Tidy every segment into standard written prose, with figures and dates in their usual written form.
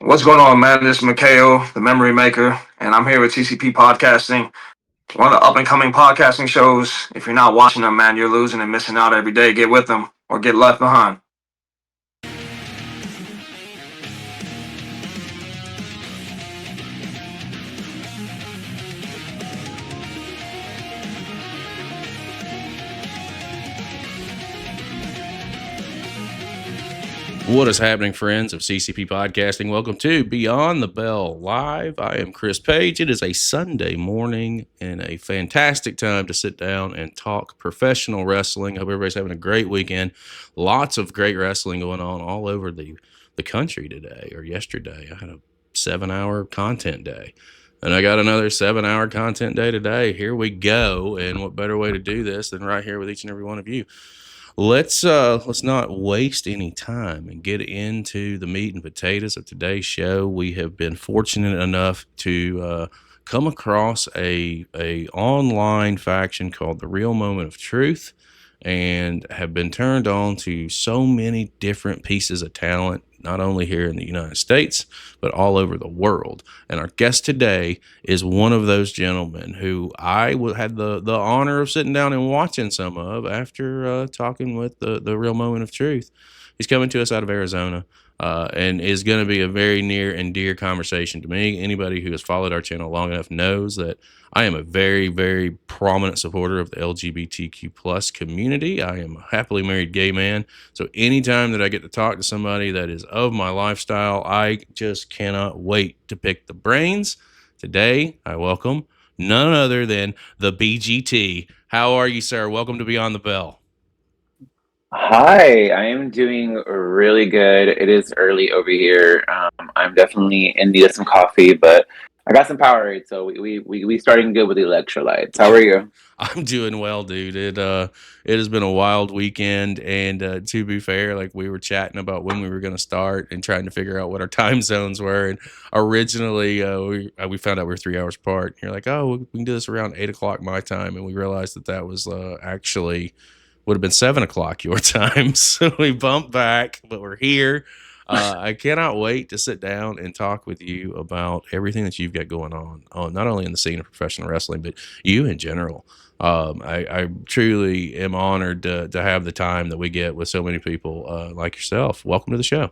What's going on, man? This is Mikhail, the Memory Maker, and I'm here with TCP Podcasting, one of the up and coming podcasting shows. If you're not watching them, man, you're losing and missing out every day. Get with them or get left behind. What is happening, friends of CCP Podcasting? Welcome to Beyond the Bell Live. I am Chris Page. It is a Sunday morning and a fantastic time to sit down and talk professional wrestling. I hope everybody's having a great weekend. Lots of great wrestling going on all over the country today or yesterday. I had a 7-hour content day. And I got another 7-hour content day today. Here we go. And what better way to do this than right here with each and every one of you? Let's not waste any time and get into the meat and potatoes of today's show. We have been fortunate enough to come across a online faction called the Real Moment of Truth, and have been turned on to so many different pieces of talent, not only here in the United States, but all over the world. And our guest today is one of those gentlemen who I had the honor of sitting down and watching some of after talking with the Real Moment of Truth. He's coming to us out of Arizona. And is going to be a very near and dear conversation to me. Anybody who has followed our channel long enough knows that I am a very, very prominent supporter of the LGBTQ plus community. I am a happily married gay man. So anytime that I get to talk to somebody that is of my lifestyle, I just cannot wait to pick the brains. Today, I welcome none other than the BGT. How are you, sir? Welcome to Beyond the Bell. Hi, I am doing really good. It is early over here. I'm definitely in need of some coffee, but I got some Powerade, so we starting good with the electrolytes. How are you? I'm doing well, dude. It has been a wild weekend, and to be fair, like we were chatting about when we were going to start and trying to figure out what our time zones were. And originally, we found out we were 3 hours apart. And you're like, oh, we can do this around 8 o'clock my time, and we realized that was actually would have been 7 o'clock your time. So we bumped back, but we're here. I cannot wait to sit down and talk with you about everything that you've got going on, not only in the scene of professional wrestling, but you in general. I truly am honored to have the time that we get with so many people like yourself. Welcome to the show.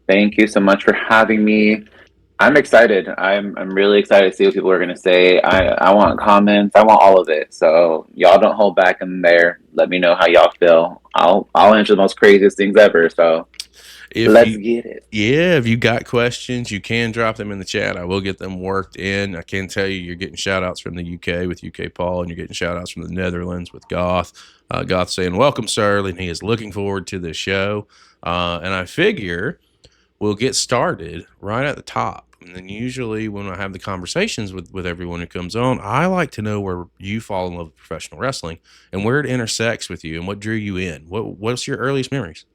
Thank you so much for having me. I'm excited. I'm really excited to see what people are gonna say. I want comments. I want all of it. So y'all don't hold back in there. Let me know how y'all feel. I'll answer the most craziest things ever. So let's get it. Yeah, if you got questions, you can drop them in the chat. I will get them worked in. I can tell you you're getting shout outs from the UK with UK Paul, and you're getting shout outs from the Netherlands with Goth. Goth saying, welcome, sir, and he is looking forward to this show. And I figure we'll get started right at the top. And then usually when I have the conversations with everyone who comes on, I like to know where you fall in love with professional wrestling and where it intersects with you and what drew you in. What's your earliest memories?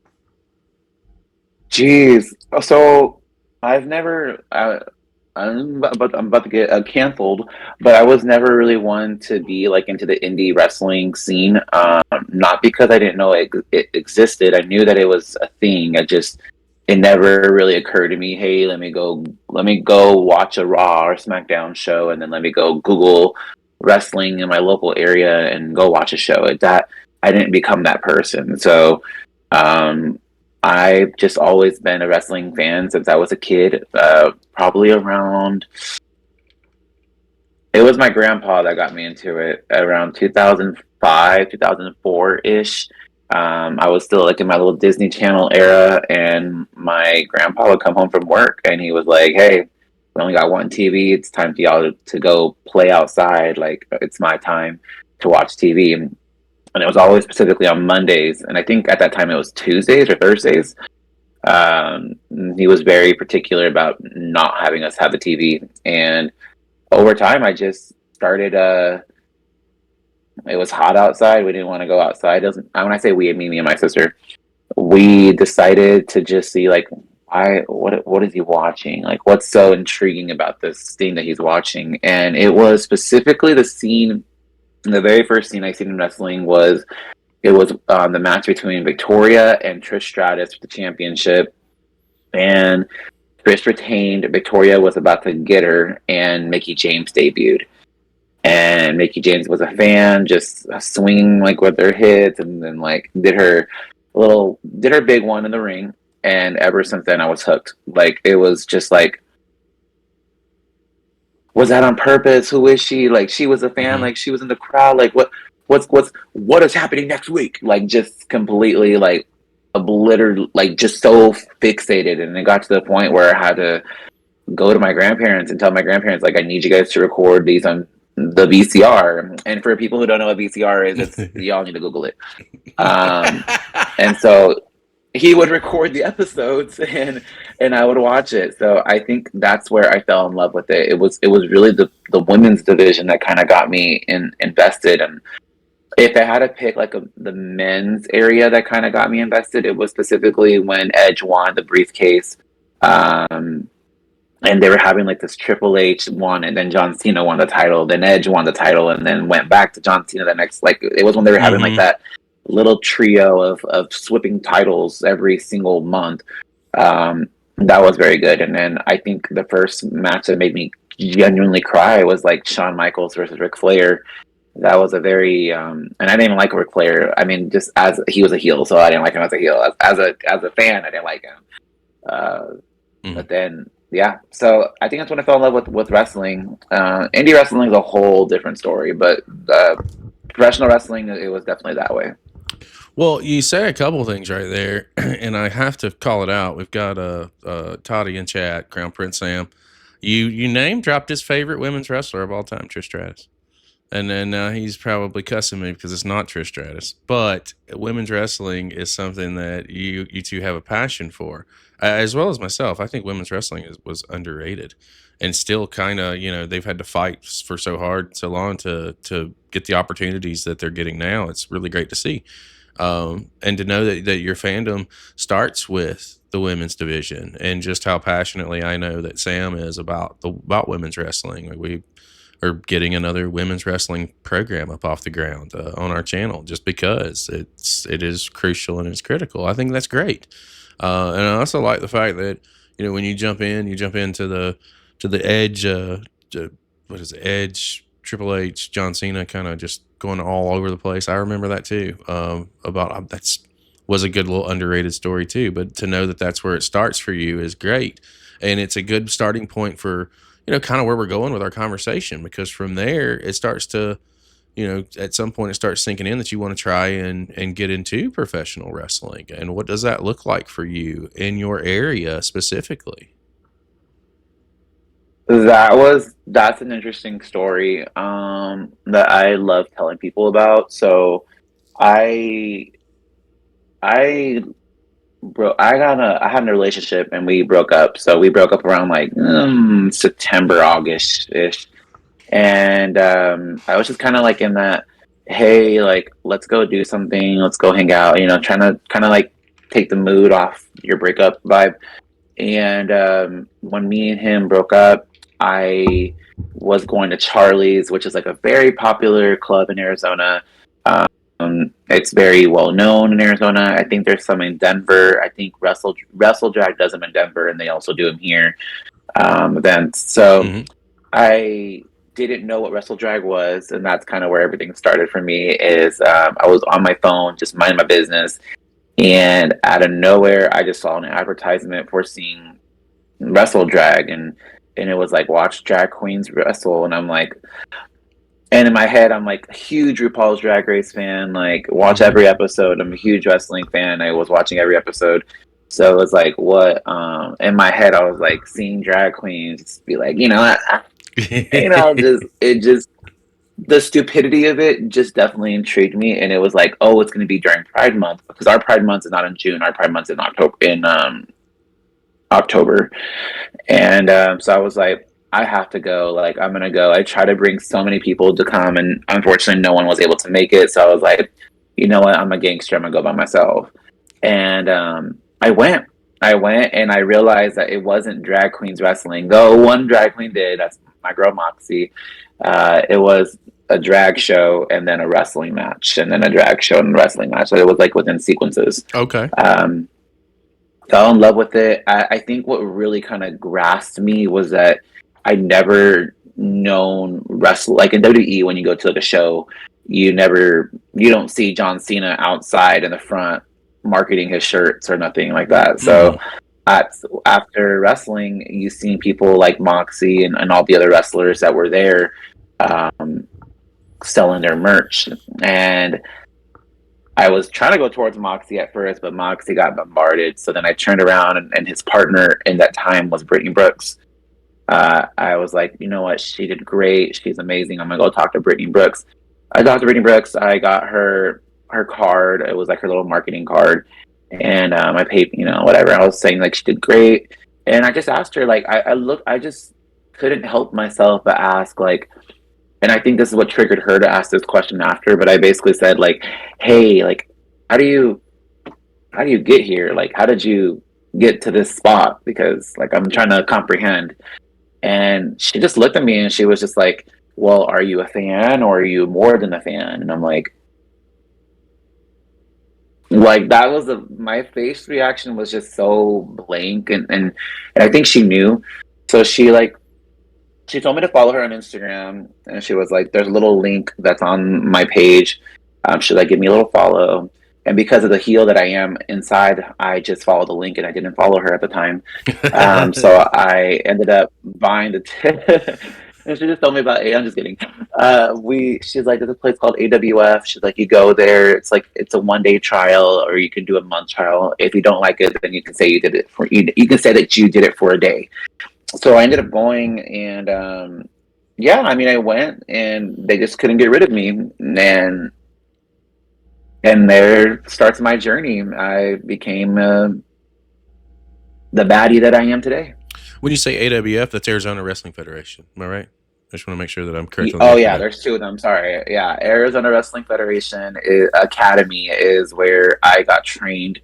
Jeez. So I've never. I'm about to get canceled, but I was never really one to be like into the indie wrestling scene. Not because I didn't know it existed. I knew that it was a thing. It never really occurred to me. Hey, let me go watch a Raw or SmackDown show, and then let me go Google wrestling in my local area and go watch a show. That I didn't become that person. So. I've just always been a wrestling fan since I was a kid. Probably around. It was my grandpa that got me into it around 2005, 2004 ish. I was still like in my little Disney Channel era, and my grandpa would come home from work, and he was like, "Hey, we only got one TV. It's time for y'all to go play outside. Like it's my time to watch TV." And it was always specifically on Mondays, and I think at that time it was Tuesdays or Thursdays. Um, he was very particular about not having us have the TV, and over time, I just started. It was hot outside. We didn't want to go outside. It doesn't. When I say we, I mean me and my sister. We decided to just see like, what is he watching? Like, what's so intriguing about this thing that he's watching? And it was specifically the scene. The very first scene I seen in wrestling was the match between Victoria and Trish Stratus for the championship. and Trish retained. Victoria was about to get her, and Miki James debuted. And Miki James was a fan, just swinging like with her hits, and then like did her big one in the ring. And ever since then, I was hooked. Like it was just like, was that on purpose? Who is she? Like she was a fan. Like she was in the crowd. Like what is happening next week? Like just completely like obliterated, like just so fixated. And it got to the point where I had to go to my grandparents and tell my grandparents, like, I need you guys to record these on the VCR. And for people who don't know what VCR is, it's y'all need to Google it. And so he would record the episodes and I would watch it. So I think that's where I fell in love with it. It was really the women's division that kind of got me invested. And if I had to pick like the men's area that kind of got me invested, it was specifically when Edge won the briefcase. And they were having like this Triple H won, and then John Cena won the title, then Edge won the title, and then went back to John Cena the next. Like it was when they were having like that little trio of swapping titles every single month. That was very good. And then I think the first match that made me genuinely cry was like Shawn Michaels versus Ric Flair. That was a very and I didn't even like Ric Flair. I mean, just as he was a heel, so I didn't like him as a heel. As a fan, I didn't like him. But then yeah, so I think that's when I fell in love with wrestling. Indie wrestling is a whole different story, but professional wrestling, it was definitely that way. Well, you say a couple things right there, and I have to call it out. We've got Toddy in chat, Crown Prince Sam. You name dropped his favorite women's wrestler of all time, Trish Stratus. And then he's probably cussing me because it's not Trish Stratus. But women's wrestling is something that you two have a passion for, as well as myself. I think women's wrestling was underrated, and still kind of, they've had to fight for so long to get the opportunities that they're getting now. It's really great to see, and to know that your fandom starts with the women's division, and just how passionately I know that Sam is about women's wrestling. We are getting another women's wrestling program up off the ground on our channel, just because it is crucial and it's critical. I think that's great, and I also like the fact that when you jump into the Edge, what is it, Edge, Triple H, John Cena, kind of just going all over the place. I remember that too. Was a good little underrated story too. But to know that that's where it starts for you is great, and it's a good starting point for kind of where we're going with our conversation, because from there it starts to, at some point it starts sinking in that you want to try and get into professional wrestling. And what does that look like for you in your area specifically? That's an interesting story that I love telling people about. So I had a relationship and we broke up. So we broke up around like September, August ish. And I was just kind of like in that, hey, like, let's go do something. Let's go hang out, trying to kind of like take the mood off your breakup vibe. And when me and him broke up, I was going to Charlie's, which is like a very popular club in Arizona. It's very well known in Arizona. I think there's some in Denver. I think Wrestle Drag does them in Denver, and they also do them here. Events. So I didn't know what Wrestle Drag was, and that's kind of where everything started for me. Is I was on my phone, just minding my business, and out of nowhere, I just saw an advertisement for seeing Wrestle Drag, and it was like, watch drag queens wrestle, and I'm like. And in my head, I'm like a huge RuPaul's Drag Race fan, like watch every episode. I'm a huge wrestling fan. I was watching every episode. So it was like, what? In my head, I was like seeing drag queens be like, just the stupidity of it just definitely intrigued me. And it was like, oh, it's going to be during Pride Month, because our Pride Month is not in June. Our Pride Month is in October. And so I was like, I have to go. Like, I'm going to go. I tried to bring so many people to come, and unfortunately no one was able to make it. So I was like, you know what? I'm a gangster. I'm going to go by myself. And I went and I realized that it wasn't drag queens wrestling, though one drag queen did. That's my girl Moxie. It was a drag show and then a wrestling match, and then a drag show and a wrestling match. So it was like within sequences. Okay. fell in love with it. I think what really kind of grasped me was that I never known wrestle like in WWE when you go to like a show, you don't see John Cena outside in the front marketing his shirts or nothing like that. So Mm-hmm. after wrestling, you've seen people like Moxie and all the other wrestlers that were there um, selling their merch. And I was trying to go towards Moxie at first, but Moxie got bombarded. So then I turned around, and his partner in that time was Brittany Brooks. I was like, you know what? She did great. She's amazing. I'm gonna go talk to Brittany Brooks. I talked to Brittany Brooks. I got her card. It was like her little marketing card, and I paid, whatever. I was saying like she did great, and I just asked her like I just couldn't help myself but ask like, and I think this is what triggered her to ask this question after. But I basically said like, hey, like, how do you get here? Like, how did you get to this spot? Because like I'm trying to comprehend. And she just looked at me and she was just like, well, are you a fan or are you more than a fan? And I'm like that was my face reaction was just so blank, and I think she knew. So she told me to follow her on Instagram, and she was like, there's a little link that's on my page. Should I give me a little follow? And because of the heel that I am inside, I just followed the link and I didn't follow her at the time. So I ended up buying the and she just told me about I'm just kidding. She's like, there's a place called AWF. She's like, you go there. It's like it's a 1-day trial, or you can do a month trial. If you don't like it, then you can say you did it for you can say that you did it for a day. So I ended up going, and yeah, I mean, I went, and they just couldn't get rid of me, and there starts my journey. I became the baddie that I am today. When you say AWF, that's Arizona Wrestling Federation. Am I right? I just want to make sure that I'm correct on Oh the yeah, acronym. there's two of them. Sorry. Yeah, Arizona Wrestling Federation Academy is where I got trained.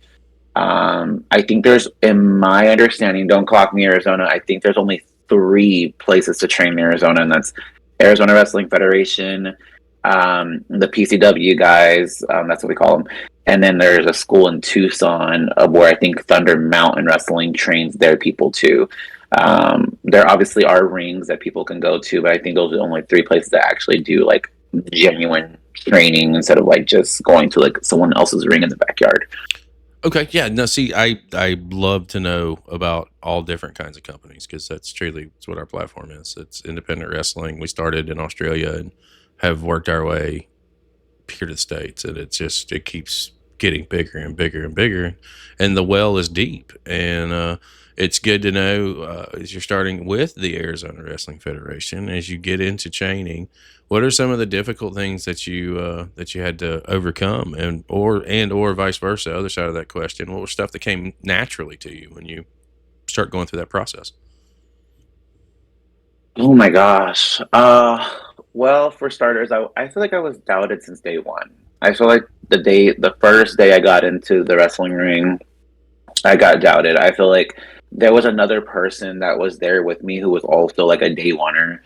I think there's, in my understanding, don't clock me, Arizona. I think there's only 3 places to train in Arizona, and that's Arizona Wrestling Federation, the PCW guys, that's what we call them, and then there's a school in Tucson where I think Thunder Mountain Wrestling trains their people too. There obviously are rings that people can go to, but I think those are the only 3 places that actually do like genuine training instead of like just going to like someone else's ring in the backyard. Okay, yeah. No, see, I love to know about all different kinds of companies because it's what our platform is. It's independent wrestling. We started in Australia and have worked our way here to the States, and it keeps getting bigger and bigger and bigger, and the well is deep. And it's good to know as you're starting with the Arizona Wrestling Federation, as you get into training, what are some of the difficult things that you had to overcome, and or vice versa, other side of that question, what was stuff that came naturally to you when you start going through that process? Oh my gosh. Well, for starters, I feel like I was doubted since day one. I feel like the first day I got into the wrestling ring, I got doubted. I feel like there was another person that was there with me who was also like a day oneer.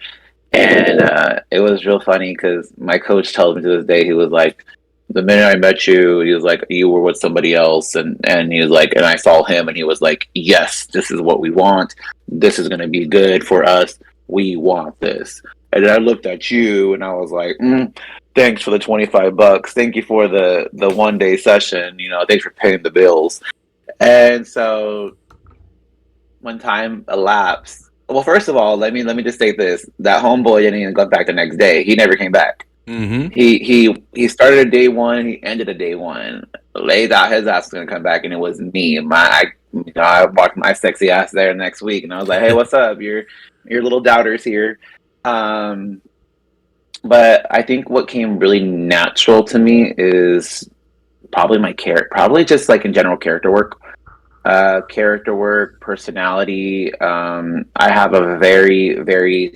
And it was real funny because my coach tells me to this day, he was like, the minute I met you, he was like, you were with somebody else. And he was like, and I saw him and he was like, yes, this is what we want. This is going to be good for us. We want this. And then I looked at you and I was like, thanks for the $25. Thank you for the 1-day session. Thanks for paying the bills. And so when time elapsed, well, first of all, let me just say this: that homeboy didn't even go back the next day. He never came back. Mm-hmm. He started a day one. He ended a day one. Laid out his ass was gonna come back, and it was me. I walked my sexy ass there next week, and I was like, "Hey, what's up? Your little doubters here." But I think what came really natural to me is probably my character, probably just like in general character work, personality. I have a very, very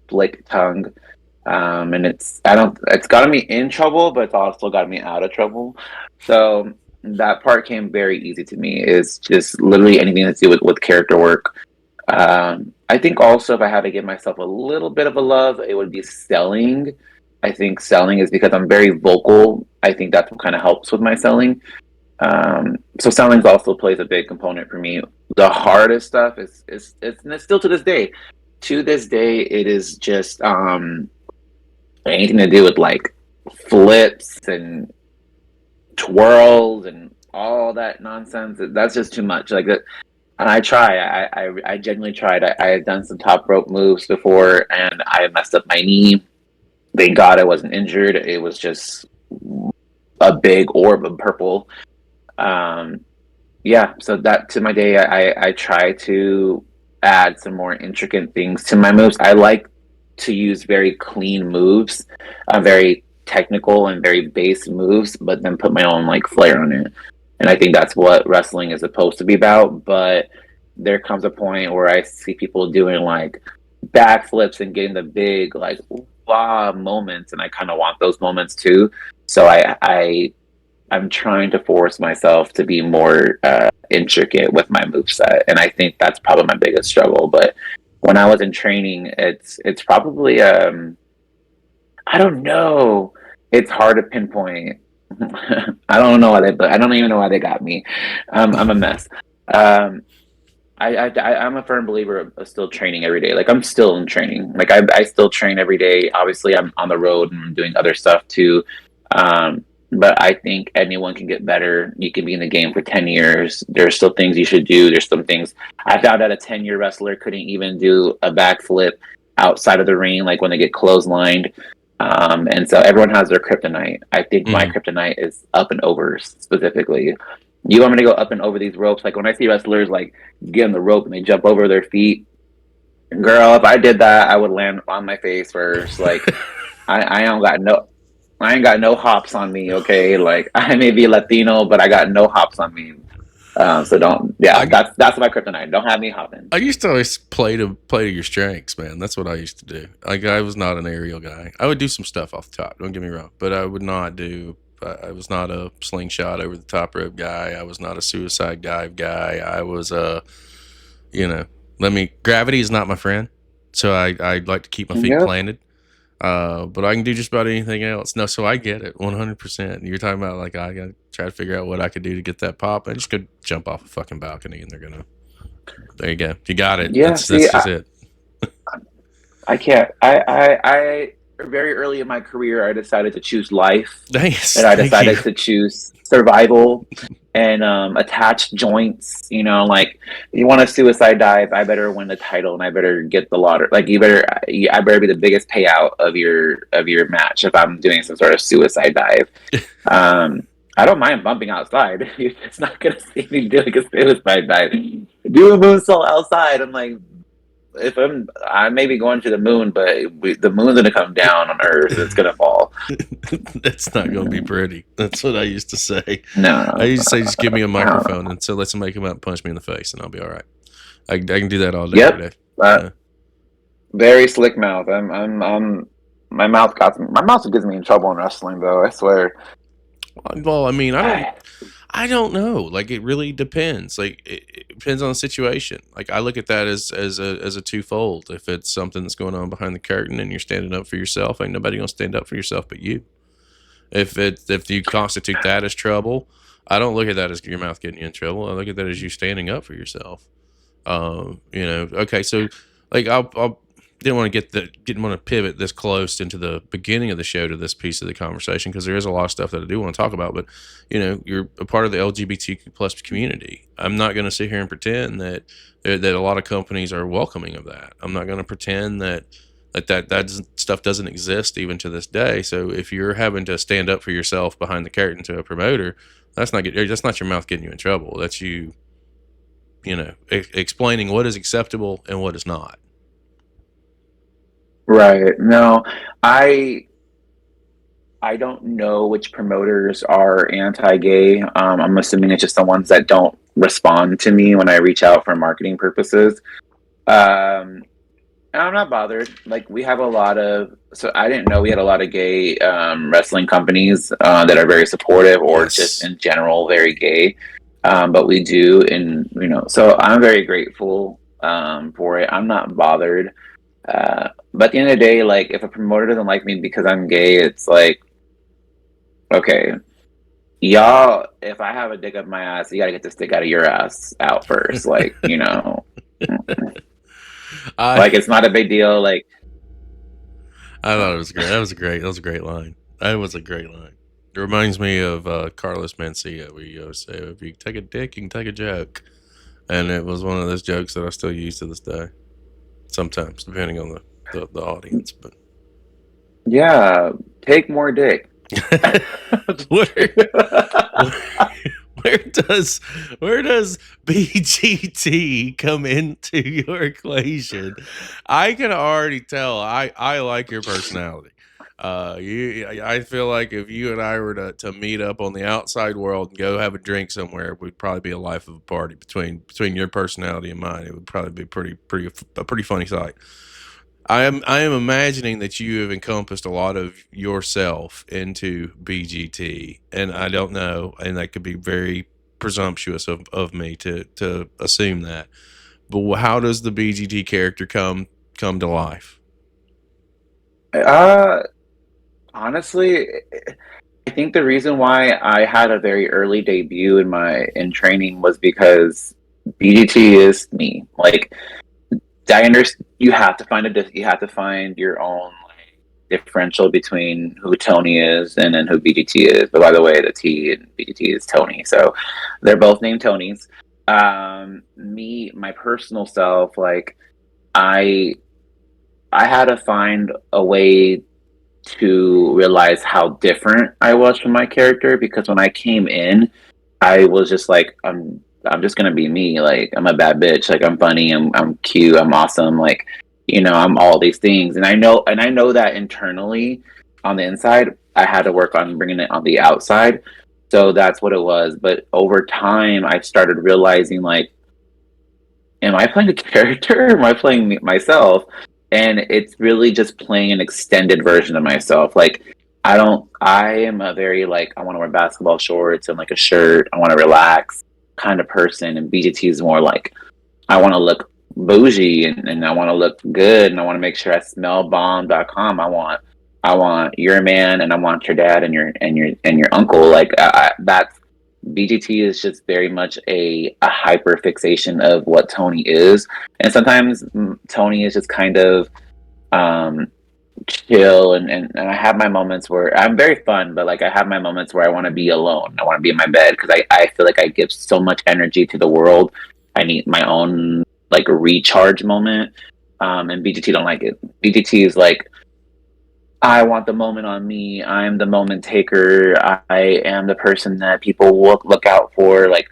slick tongue. And it's gotten me in trouble, but it's also gotten me out of trouble. So that part came very easy to me, is just literally anything to do with character work. I think also if I had to give myself a little bit of a love, it would be selling. I think selling is because I'm very vocal. I think that's what kind of helps with my selling. So selling also plays a big component for me. The hardest stuff is and it's still to this day. To this day, it is just anything to do with like flips and twirls and all that nonsense. That's just too much. Like that, and I genuinely tried. I had done some top rope moves before, and I messed up my knee. Thank God I wasn't injured. It was just a big orb of purple. Yeah, so that to my day, I try to add some more intricate things to my moves. I like to use very clean moves, very technical and very base moves, but then put my own like flair on it. And I think that's what wrestling is supposed to be about. But there comes a point where I see people doing like backflips and getting the big like wow moments, and I kind of want those moments too. So I'm trying to force myself to be more intricate with my moveset, and I think that's probably my biggest struggle. But when I was in training, it's probably I don't know. It's hard to pinpoint. I don't know why I don't even know why they got me. I'm a mess. I'm a firm believer of still training every day. Like I'm still in training. Like I still train every day. Obviously, I'm on the road and I'm doing other stuff too. But I think anyone can get better. You can be in the game for 10 years. There's still things you should do. There's some things I found out a 10-year wrestler couldn't even do a backflip outside of the ring, like when they get clotheslined. And so everyone has their kryptonite. I think my kryptonite is up and over specifically. You want me to go up and over these ropes? Like when I see wrestlers like get on the rope and they jump over their feet, girl, if I did that, I would land on my face first. Like I ain't got no hops on me. Okay, like I may be Latino, but I got no hops on me. So don't. Yeah, that's my kryptonite. Don't have me hopping. I used to always play to your strengths, man. That's what I used to do. Like I was not an aerial guy. I would do some stuff off the top. Don't get me wrong, but I would not do. I was not a slingshot over the top rope guy. I was not a suicide dive guy. I was gravity is not my friend. So I like to keep my feet planted. But I can do just about anything else. No, so I get it 100%. You're talking about like I gotta try to figure out what I could do to get that pop. I just could jump off a fucking balcony and there you go. You got it. Yeah, that's just it. I can't. I very early in my career, I decided to choose life, and I decided to choose survival and attached joints. You know, like you want a suicide dive, I better win the title and I better get the lottery. Like I better be the biggest payout of your match if I'm doing some sort of suicide dive. I don't mind bumping outside. It's not gonna see me doing a suicide dive. Do a moonsault outside. I'm like, if I may be going to the moon, but the moon's gonna come down on Earth. It's gonna fall. That's not gonna be pretty. That's what I used to say. No, I used to say, just give me a microphone and so let somebody come out and punch me in the face, and I'll be all right. I can do that all day. Yep. Very slick mouth. My mouth gets me in trouble in wrestling, though. I swear. Well, I mean, I don't know. Like, it really depends. Like, it depends on the situation. Like, I look at that as a twofold. If it's something that's going on behind the curtain and you're standing up for yourself, ain't nobody gonna stand up for yourself but you. If you constitute that as trouble, I don't look at that as your mouth getting you in trouble. I look at that as you standing up for yourself. Okay, so like I didn't want to pivot this close into the beginning of the show to this piece of the conversation because there is a lot of stuff that I do want to talk about. But you're a part of the LGBTQ plus community. I'm not going to sit here and pretend that a lot of companies are welcoming of that. I'm not going to pretend that stuff doesn't exist even to this day. So if you're having to stand up for yourself behind the curtain to a promoter, that's not your mouth getting you in trouble. That's you explaining what is acceptable and what is not. Right. No, I don't know which promoters are anti-gay. I'm assuming it's just the ones that don't respond to me when I reach out for marketing purposes. And I'm not bothered. Like we have so I didn't know we had a lot of gay wrestling companies that are very supportive or just in general very gay. But we do, and so I'm very grateful for it. I'm not bothered. But at the end of the day, like if a promoter doesn't like me because I'm gay, it's like, okay, y'all, if I have a dick up my ass, you gotta get this dick out of your ass out first. Like, you know, like it's not a big deal. Like, I thought it was great. That was a great line. That was a great line. It reminds me of Carlos Mencia. We say, if you take a dick, you can take a joke. And it was one of those jokes that I still use to this day. Sometimes, depending on the audience. But yeah, take more dick. where does BGT come into your equation? I can already tell. I like your personality. I feel like if you and I were to meet up on the outside world and go have a drink somewhere, it would probably be a life of a party between your personality and mine. It would probably be a pretty funny sight. I am imagining that you have encompassed a lot of yourself into BGT, and I don't know, and that could be very presumptuous of me to assume that. But how does the BGT character come to life? Honestly, I think the reason why I had a very early debut in training was because BGT is me. Like, you have to find your own differential between who Tony is and then who BGT is. But by the way, the T in BGT is Tony, so they're both named Tonys. My personal self, like I had to find a way to realize how different I was from my character, because when I came in, I was just like, I'm just gonna be me. Like, I'm a bad bitch. Like, I'm funny. I'm cute. I'm awesome. Like, you know, I'm all these things. And I know that internally, on the inside, I had to work on bringing it on the outside. So that's what it was. But over time, I started realizing, like, am I playing a character? Or am I playing myself? And it's really just playing an extended version of myself. Like, I am a very, like, I want to wear basketball shorts and like a shirt. I want to relax kind of person. And BGT is more like, I want to look bougie, and I want to look good, and I want to make sure I smell bomb.com. I want your man, and I want your dad and your uncle. Like, that's BGT is just very much a hyper fixation of what Tony is. And sometimes Tony is just kind of chill, and I have my moments where I'm very fun, but like I have my moments where I want to be alone. I want to be in my bed because I feel like I give so much energy to the world. I need my own like recharge moment. And BGT don't like it. BGT is like, I want the moment on me. I'm the moment taker. I am the person that people look out for. Like,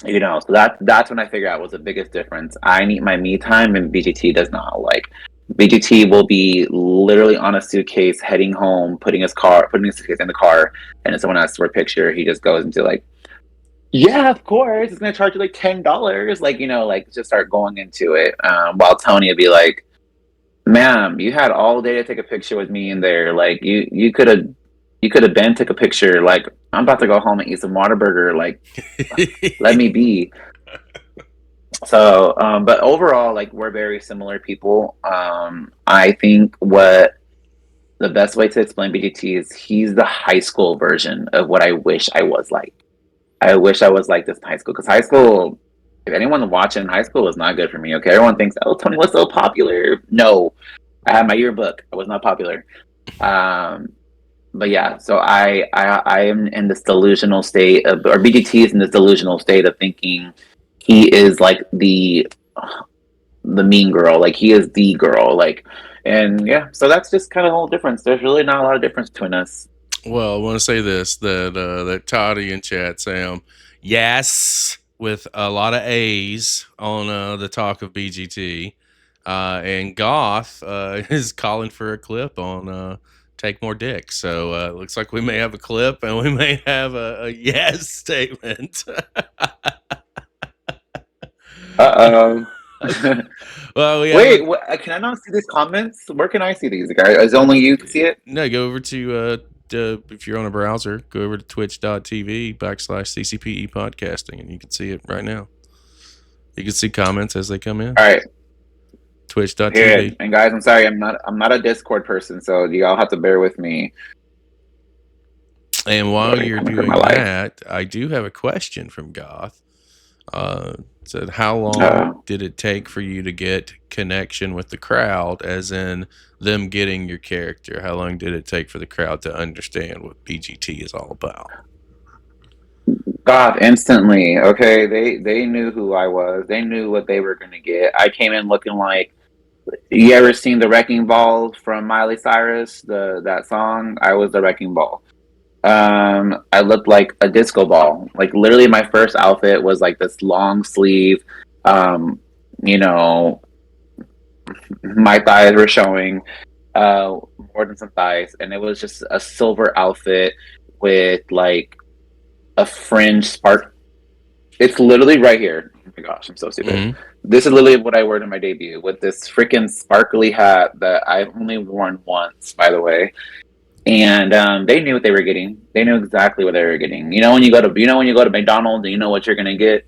you know, so that's when I figure out was the biggest difference. I need my me time, and BGT does not. Like, BGT will be literally on a suitcase heading home, putting his suitcase in the car, and if someone asks for a picture, he just goes into like, yeah, of course, it's gonna charge you like $10. Like, you know, like just start going into it. While Tony would be like, ma'am, you had all day to take a picture with me in there. Like, you could have been took a picture. Like, I'm about to go home and eat some Whataburger. Like, let me be. So, but overall, like, we're very similar people. I think what the best way to explain BGT is he's the high school version of what I wish I was like. I wish I was like this in high school, because high school, if anyone watching, high school was not good for me. Okay, everyone thinks, oh, Tony was so popular. No, I had my yearbook. I was not popular. But yeah, so I am in this delusional state of, or BGT is in this delusional state of thinking he is like the mean girl, like he is the girl, like, and yeah, so that's just kind of the whole difference. There's really not a lot of difference between us. Well, I want to say this, that Toddy in chat, Sam, yes, with a lot of A's on the talk of BGT, and Goth is calling for a clip on take more dick. So it looks like we may have a clip, and we may have a yes statement. Uh-oh. Well, wait, can I not see these comments? Where can I see these, guys? Is only you can see it? No, go over to if you're on a browser, go over to twitch.tv/CCPE podcasting, and you can see it right now. You can see comments as they come in. All right. Twitch.tv. Here, and guys, I'm sorry, I'm not a Discord person, so you all have to bear with me. And while Really you're coming from my doing life. that, I do have a question from Goth. Said, how Uh, long did it take for you to get connection with the crowd, as in them getting your character? How long did it take for the crowd to understand what BGT is all about? God, instantly. Okay, they knew who I was. They knew what they were gonna get. I came in looking like, you ever seen the Wrecking Ball from Miley Cyrus? That song. I was the Wrecking Ball. I looked like a disco ball. Like literally, my first outfit was like this long sleeve. Um, you know, my thighs were showing more than some thighs, and it was just a silver outfit with like a fringe spark. It's literally right here. Oh my gosh, I'm so stupid. Mm-hmm. This is literally what I wore to my debut, with this freaking sparkly hat that I've only worn once, by the way. And they knew what they were getting. They knew exactly what they were getting. You know when you go to McDonald's and you know what you're gonna get.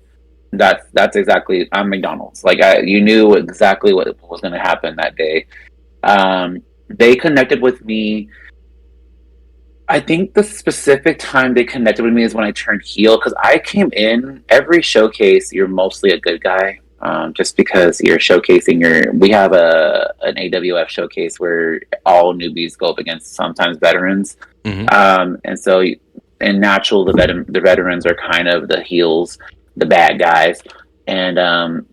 That's exactly, I'm McDonald's. Like you knew exactly what was gonna happen that day. They connected with me. I think the specific time they connected with me is when I turned heel, because I came in every showcase. You're mostly a good guy, just because you're showcasing your. We have an AWF showcase where all newbies go up against sometimes veterans, Mm-hmm. and so in natural the veterans are kind of the heels, the bad guys, and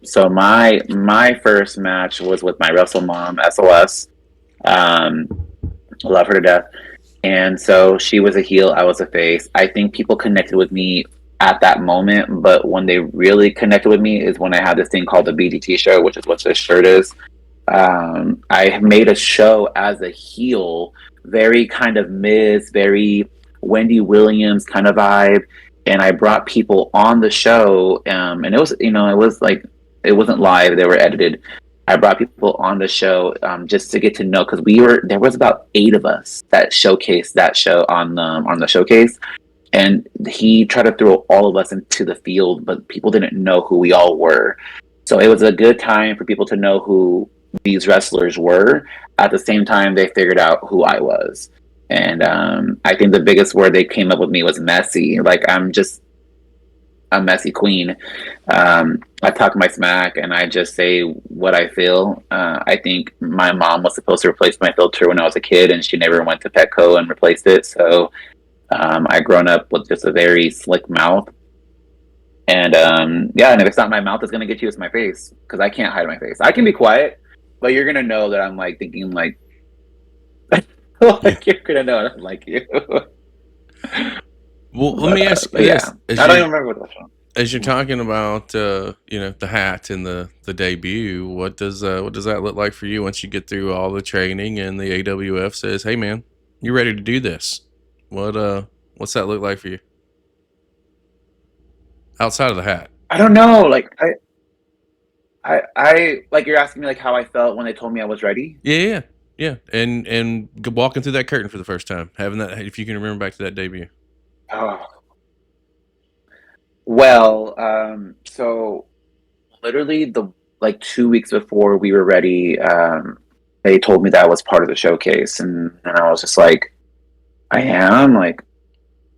so my first match was with my wrestle mom SOS. Love her to death. And so she was a heel, I was a face. I think people connected with me at that moment, but when they really connected with me is when I had this thing called the BGT show, which is what this shirt is. I made a show as a heel, very kind of Miz, very Wendy Williams kind of vibe, and I brought people on the show, and it was, it was like, it wasn't live; they were edited. I brought people on the show just to get to know, because there was about 8 of us that showcased that show on the showcase, and he tried to throw all of us into the field, but people didn't know who we all were. So it was a good time for people to know who these wrestlers were. At the same time, they figured out who I was. And I think the biggest word they came up with me was messy. Like, I'm just a messy queen. I talk my smack and I just say what I feel. I think my mom was supposed to replace my filter when I was a kid, and she never went to Petco and replaced it. So I grown up with just a very slick mouth. And yeah, and if it's not my mouth that's gonna get you, it's my face, because I can't hide my face. I can be quiet, but you're gonna know that I'm like thinking like, like you're gonna know I don't like you. Well, let me ask you Yeah, this: I don't even remember what that was. as you're talking about, the hat and the debut, what does that look like for you once you get through all the training and the AWF says, "Hey, man, you ready to do this?" What's that look like for you outside of the hat? I don't know. Like I like, you're asking me like how I felt when they told me I was ready. Yeah. And walking through that curtain for the first time, having that, if you can remember back to that debut. Oh, well, so literally the like 2 weeks before we were ready, they told me that I was part of the showcase, and I was just like, I am, like,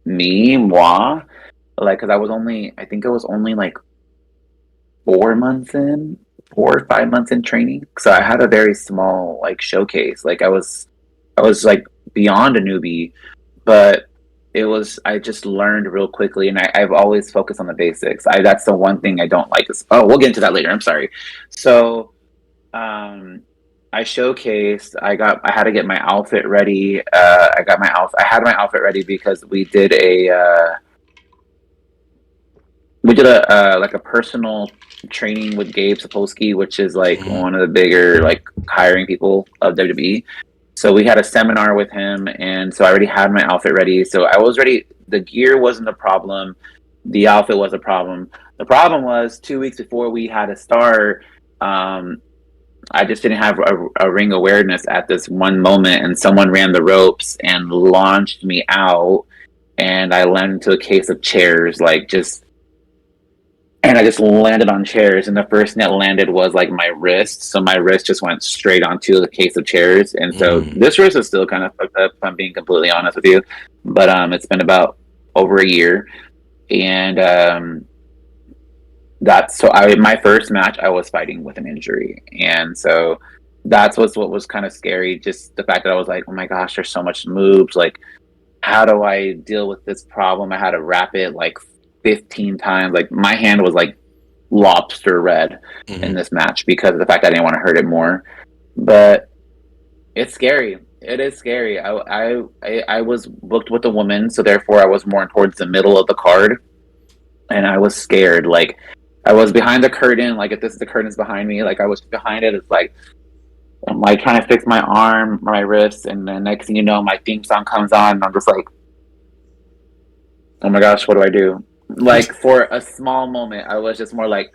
me, moi, like, because I think I was only like 4 or 5 months in training, so I had a very small like showcase. Like I was like beyond a newbie, but I just learned real quickly, and I've always focused on the basics. That's the one thing I don't like is, oh, we'll get into that later. I'm sorry. So um I showcased. I had to get my outfit ready. I had my outfit ready because we did a like a personal training with Gabe Sapolsky, which is like one of the bigger like hiring people of WWE. So we had a seminar with him, and so I already had my outfit ready. So I was ready. The gear wasn't a problem. The outfit was a problem. The problem was 2 weeks before we had to start. I just didn't have a ring awareness at this one moment, and someone ran the ropes and launched me out, and I landed into a case of chairs, like just and I just landed on chairs, and the first thing that landed was like my wrist. So my wrist just went straight onto the case of chairs, and so this wrist is still kind of fucked up, if I'm being completely honest with you. But it's been about over a year, and that's so I my first match I was fighting with an injury, and so that's what was kind of scary. Just the fact that I was like, oh my gosh, there's so much moves. Like, how do I deal with this problem? I had to wrap it like 15 times. Like my hand was like lobster red in this match because of the fact that I didn't want to hurt it more. But it's scary. It is scary. I was booked with a woman, so therefore I was more towards the middle of the card, and I was scared. Like I was behind the curtain. Like if this is the curtain's behind me, like I was behind it. It's like I'm like trying to fix my arm, my wrist, and then next thing you know, my theme song comes on, and I'm just like, oh my gosh, what do I do? Like for a small moment, I was just more like,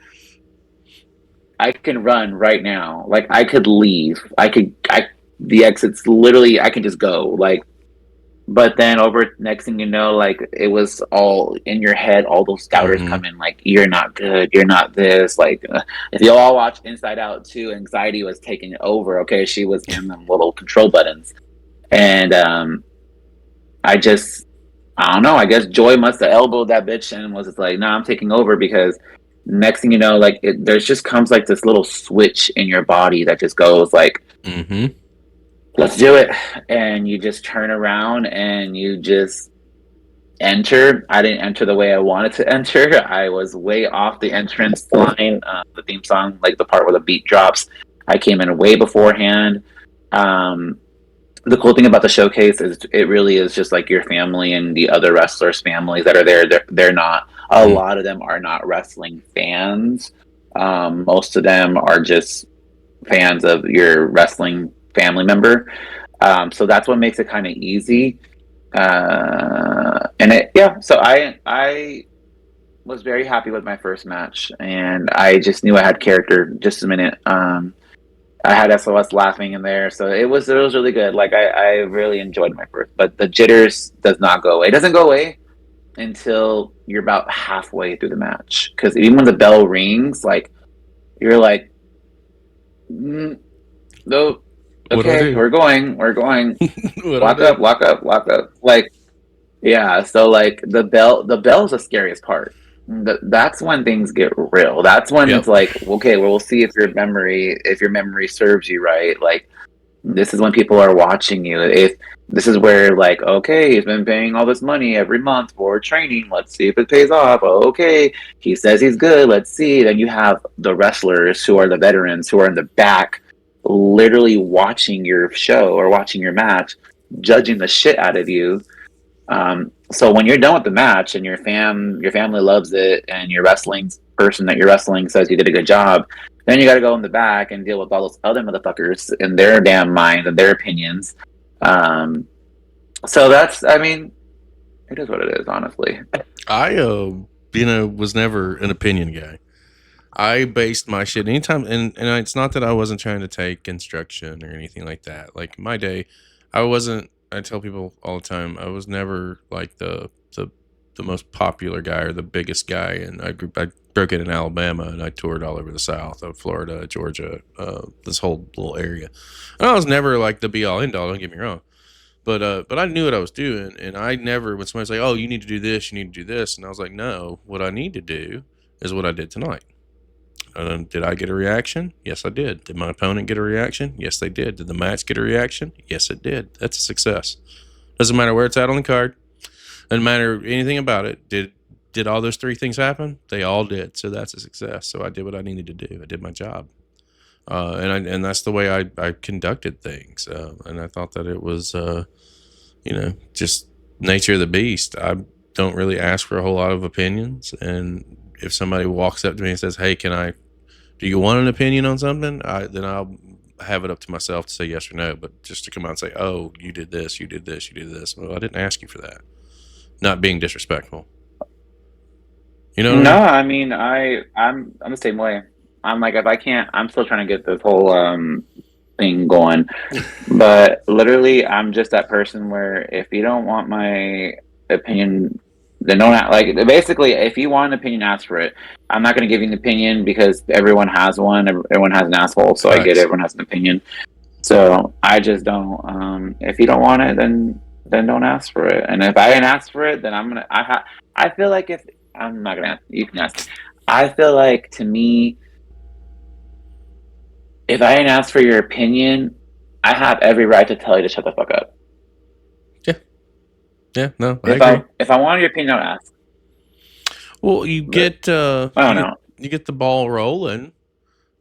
I can run right now. Like I could leave. The exit's literally, I can just go. Like, but then over next thing you know, like it was all in your head. All those doubters come in, like you're not good, you're not this. Like if you all watch Inside Out 2, anxiety was taking over. Okay, she was in them little control buttons, and I just, I don't know. I guess Joy must have elbowed that bitch and was just like, "Nah, I'm taking over." Because next thing you know, like there's just comes like this little switch in your body that just goes like, "Let's do it," and you just turn around and you just enter. I didn't enter the way I wanted to enter. I was way off the entrance line. The theme song, like the part where the beat drops, I came in way beforehand. The cool thing about the showcase is it really is just like your family and the other wrestlers' families that are there. They're not. A lot of them are not wrestling fans. Most of them are just fans of your wrestling family member. So that's what makes it kind of easy. And it, yeah. So I was very happy with my first match, and I just knew I had character. Just a minute. I had SOS laughing in there, so it was really good. Like I really enjoyed my first, but the jitters does not go away. It doesn't go away until you're about halfway through the match, because even when the bell rings, like you're like, no, okay, we're going, lock up. Like, yeah. So like the bell is the scariest part. That's when things get real. That's when it's like, okay, well, we'll see if your memory serves you right. Like, this is when people are watching you. If this is where, like, okay, he's been paying all this money every month for training. Let's see if it pays off. Oh, okay, he says he's good. Let's see. Then you have the wrestlers who are the veterans who are in the back, literally watching your show or watching your match, judging the shit out of you. So when you're done with the match and your family loves it, and your wrestling person that you're wrestling says you did a good job, then you got to go in the back and deal with all those other motherfuckers and their damn minds and their opinions. So that's, I mean, it is what it is, honestly. I was never an opinion guy. I based my shit anytime, and it's not that I wasn't trying to take instruction or anything like that. Like my day, I wasn't. I tell people all the time, I was never like the most popular guy or the biggest guy. And I broke it in Alabama, and I toured all over the South, of Florida, Georgia, this whole little area. And I was never like the be all end all. Don't get me wrong, but I knew what I was doing, and I never, when somebody's like, "Oh, you need to do this, you need to do this," and I was like, "No, what I need to do is what I did tonight." Did I get a reaction? Yes, I did. Did my opponent get a reaction? Yes, they did. Did the match get a reaction? Yes, it did. That's a success. Doesn't matter where it's at on the card. Doesn't matter anything about it. Did all those three things happen? They all did. So that's a success. So I did what I needed to do. I did my job. And that's the way I conducted things. And I thought that it was, just nature of the beast. I don't really ask for a whole lot of opinions. And if somebody walks up to me and says, "Hey, do you want an opinion on something?" Then I'll have it up to myself to say yes or no. But just to come out and say, "Oh, you did this, you did this, you did this." Well, I didn't ask you for that. Not being disrespectful. You know? No, I mean, I'm the same way. I'm like, if I can't, I'm still trying to get this whole thing going. But literally, I'm just that person where if you don't want my opinion then don't like. Basically, if you want an opinion, ask for it. I'm not going to give you an opinion because everyone has one. Everyone has an asshole, so I get it. Everyone has an opinion. So I just don't. If you don't want it, then don't ask for it. And if I didn't ask for it, then I'm gonna. I feel like if I'm not gonna. You can ask. I feel like to me, if I didn't ask for your opinion, I have every right to tell you to shut the fuck up. Yeah. No, I agree. If I wanted your opinion, I'd ask. Well, you get I don't know. You get the ball rolling.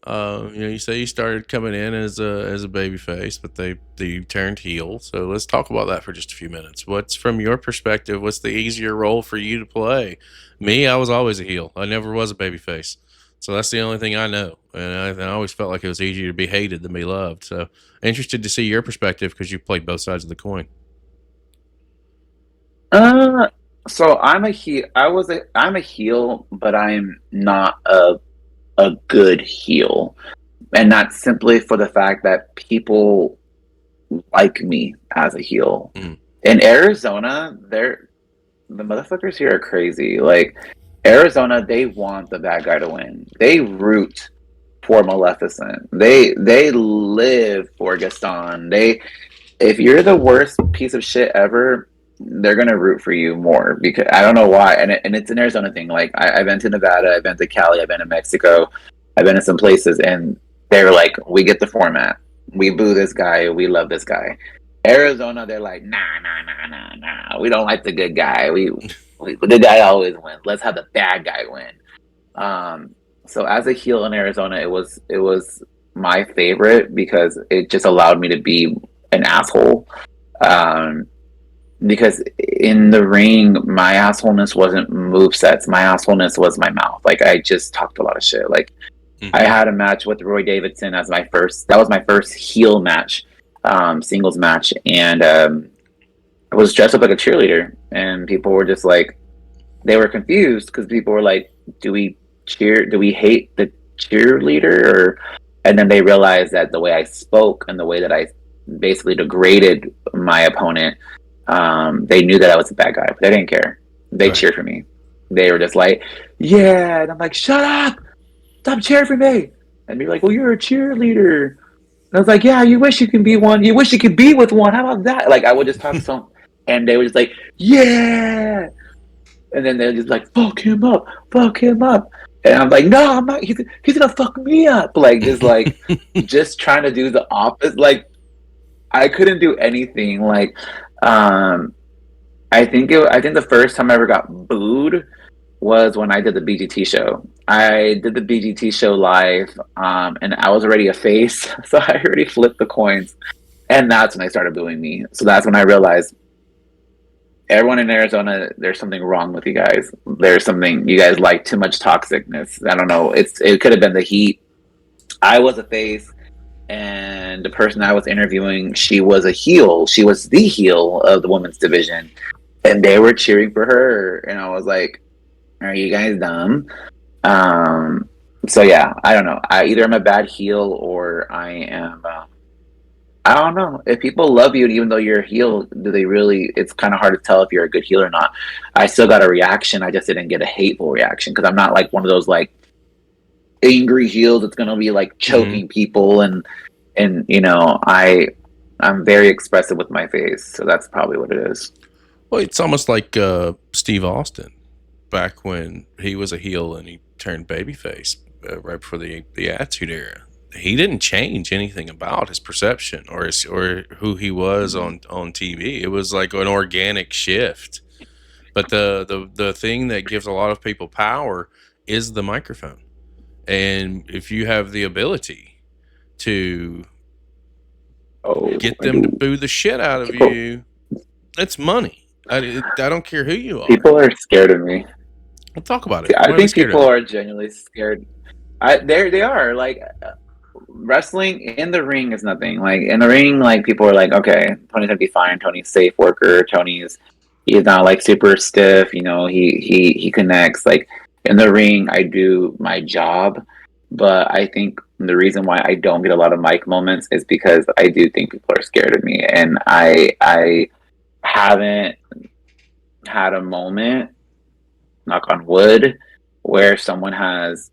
You say you started coming in as a baby face, but they turned heel. So let's talk about that for just a few minutes. What's from your perspective? What's the easier role for you to play? Me, I was always a heel. I never was a baby face. So that's the only thing I know, and I always felt like it was easier to be hated than be loved. So interested to see your perspective because you played both sides of the coin. So I'm a heel. I'm a heel, but I'm not a good heel, and that's simply for the fact that people like me as a heel. Mm. In Arizona, the motherfuckers here are crazy. Like Arizona, they want the bad guy to win. They root for Maleficent. They live for Gaston. If you're the worst piece of shit ever, they're gonna root for you more because I don't know why. And it's an Arizona thing. Like I've been to Nevada, I've been to Cali, I've been to Mexico, I've been to some places, and they're like, we get the format. We boo this guy. We love this guy. Arizona, they're like, nah. We don't like the good guy. We the guy always wins. Let's have the bad guy win. So as a heel in Arizona, it was my favorite because it just allowed me to be an asshole. Because in the ring, my assholeness wasn't movesets. My assholeness was my mouth. Like I just talked a lot of shit. Like I had a match with Roy Davidson as my first. That was my first heel match, singles match, and I was dressed up like a cheerleader, and people were just like, they were confused because people were like, "Do we cheer? Do we hate the cheerleader?" Or, and then they realized that the way I spoke and the way that I basically degraded my opponent. They knew that I was a bad guy, but they didn't care. They cheered for me. They were just like, yeah. And I'm like, shut up. Stop cheering for me. And be like, well, you're a cheerleader. And I was like, yeah, you wish you could be one. You wish you could be with one. How about that? Like, I would just talk some, and they were just like, yeah. And then they're just like, fuck him up. And I'm like, no, I'm not. He's gonna fuck me up. Like, just trying to do the opposite. Like, I couldn't do anything. Like, I think the first time I ever got booed was when I did the BGT show. I did the BGT show live, and I was already a face, so I already flipped the coins, and that's when they started booing me. So that's when I realized everyone in Arizona, there's something wrong with you guys. There's something, you guys like too much toxicness. I don't know. It could have been the heat. I was a face. And the person I was interviewing, she was a heel. She was the heel of the women's division. And they were cheering for her. And I was like, are you guys dumb? So yeah, I don't know. Either I'm a bad heel or I am, I don't know. If people love you, even though you're a heel, do they really, it's kind of hard to tell if you're a good heel or not. I still got a reaction. I just didn't get a hateful reaction because I'm not like one of those like angry heels that's gonna be like choking people and you know I'm very expressive with my face, so that's probably what it is. Well, it's almost like Steve Austin back when he was a heel and he turned babyface right before the Attitude Era. He didn't change anything about his perception or who he was on TV. It was like an organic shift. But the thing that gives a lot of people power is the microphone. And if you have the ability to get them to boo the shit out of you, that's money. I don't care who you are. People are scared of me. We'll talk about it. I think people are genuinely scared. They are. Like, wrestling in the ring is nothing. Like, in the ring, like, people are like, okay, Tony's gonna be fine. Tony's a safe worker. He's not like super stiff. You know, he connects. Like, in the ring, I do my job, but I think the reason why I don't get a lot of mic moments is because I do think people are scared of me, and I haven't had a moment knock on wood, where someone has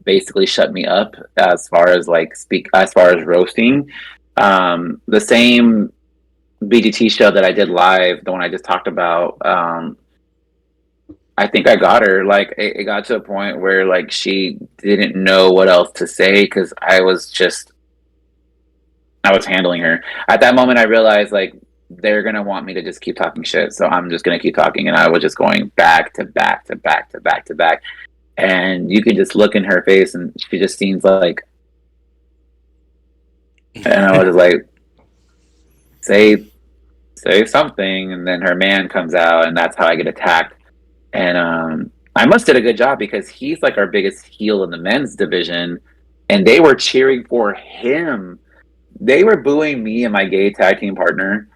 basically shut me up as far as like as far as roasting. The same BGT show that I did live, the one I just talked about, I think I got her. Like it got to a point where like she didn't know what else to say because I was handling her. At that moment, I realized like they're gonna want me to just keep talking shit, so I'm just gonna keep talking, and I was just going back to back to back to back to back, and you can just look in her face, and she just seems like, and I was just like, say something, and then her man comes out, and that's how I get attacked, and I must did a good job because he's like our biggest heel in the men's division, and they were cheering for him. They were booing me and my gay tag team partner,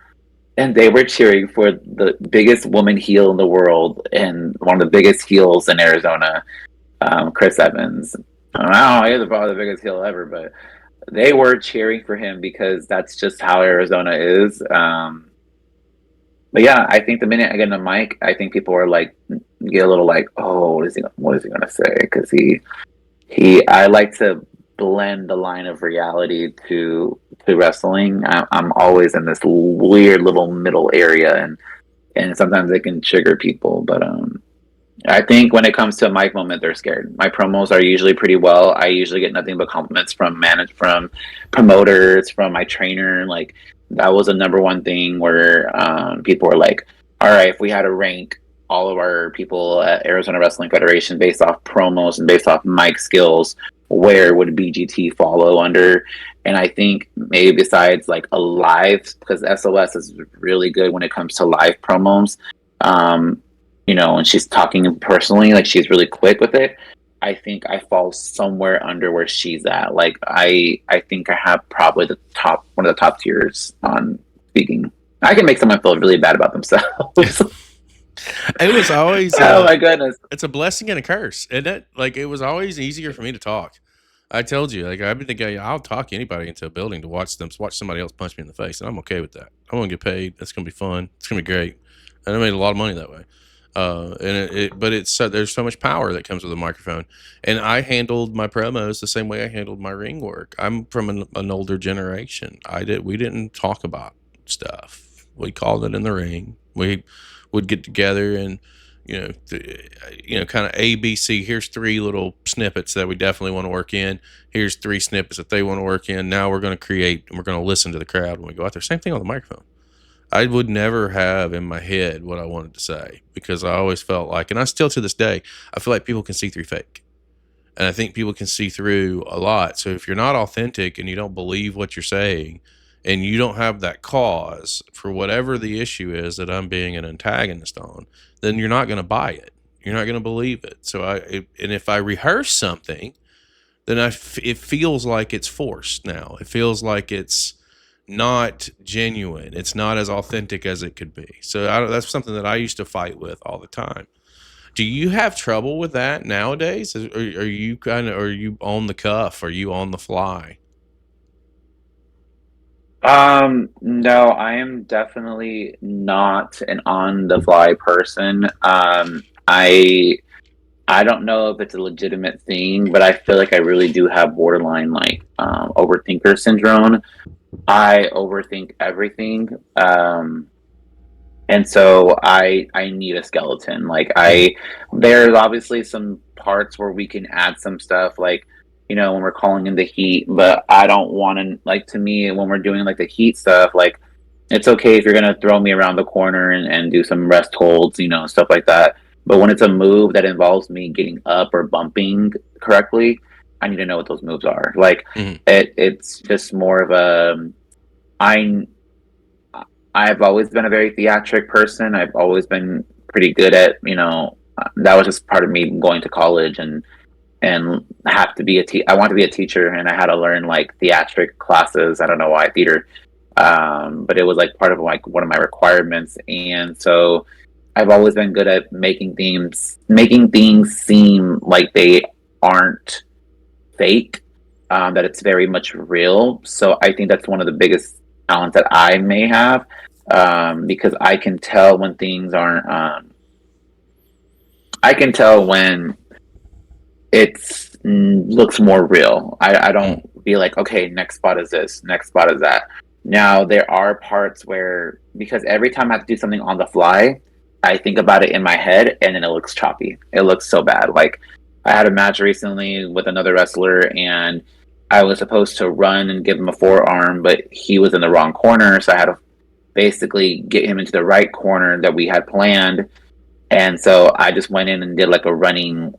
and they were cheering for the biggest woman heel in the world and one of the biggest heels in Arizona, Chris Evans. I don't know, he's probably the biggest heel ever, but they were cheering for him because that's just how Arizona is. But yeah, I think the minute I get on the mic, I think people are like, get a little like, oh, what is he gonna say? Because I like to blend the line of reality to wrestling. I'm always in this weird little middle area, and sometimes it can trigger people. But I think when it comes to a mic moment, they're scared. My promos are usually pretty well. I usually get nothing but compliments from promoters, from my trainer. Like that was a number one thing where people were like, "All right, if we had to rank all of our people at Arizona Wrestling Federation based off promos and based off mic skills, where would BGT follow under?" And I think maybe besides like a live, because SOS is really good when it comes to live promos. And she's talking personally, like she's really quick with it. I think I fall somewhere under where she's at. Like I think I have probably one of the top tiers on speaking. I can make someone feel really bad about themselves. It was always oh my goodness. It's a blessing and a curse, isn't it? Like it was always easier for me to talk. I told you, like I've been the guy. I'll talk anybody into a building to watch somebody else punch me in the face, and I'm okay with that. I'm gonna get paid. It's gonna be fun. It's gonna be great, and I made a lot of money that way. But there's so much power that comes with a microphone, and I handled my promos the same way I handled my ring work. I'm from an older generation. We didn't talk about stuff. We called it in the ring. We would get together and kind of ABC. Here's 3 little snippets that we definitely want to work in. Here's 3 snippets that they want to work in. Now we're going to create and we're going to listen to the crowd when we go out there. Same thing on the microphone. I would never have in my head what I wanted to say because I always felt like, and I still to this day, I feel like people can see through fake. And I think people can see through a lot. So if you're not authentic and you don't believe what you're saying and you don't have that cause for whatever the issue is that I'm being an antagonist on, then you're not going to buy it. You're not going to believe it. And if I rehearse something, then it feels like it's forced now. It feels like it's not genuine. It's not as authentic as it could be. So that's something that I used to fight with all the time. Do you have trouble with that nowadays? Are you on the cuff? Are you on the fly? No, I am definitely not an on the fly person. I don't know if it's a legitimate thing, but I feel like I really do have borderline like overthinker syndrome. I overthink everything. And so I need a skeleton. Like there's obviously some parts where we can add some stuff like, when we're calling in the heat, but I don't want to, like, to me, when we're doing like the heat stuff, like it's okay if you're going to throw me around the corner and do some rest holds, stuff like that. But when it's a move that involves me getting up or bumping correctly, I need to know what those moves are. Like it's just more of I've always been a very theatric person. I've always been pretty good at, that was just part of me going to college and have to be I want to be a teacher, and I had to learn like theatric classes. I don't know why, theater. But it was like part of like one of my requirements. And so I've always been good at making things seem like they aren't fake, that it's very much real. So I think that's one of the biggest talents that I may have, because I can tell when things aren't, I can tell when it's looks more real. I don't be like, okay, next spot is this, next spot is that. Now there are parts where, because every time I have to do something on the fly, I think about it in my head and then it looks choppy. It looks so bad. Like I had a match recently with another wrestler and I was supposed to run and give him a forearm, but he was in the wrong corner, so I had to basically get him into the right corner that we had planned. And so I just went in and did like a running,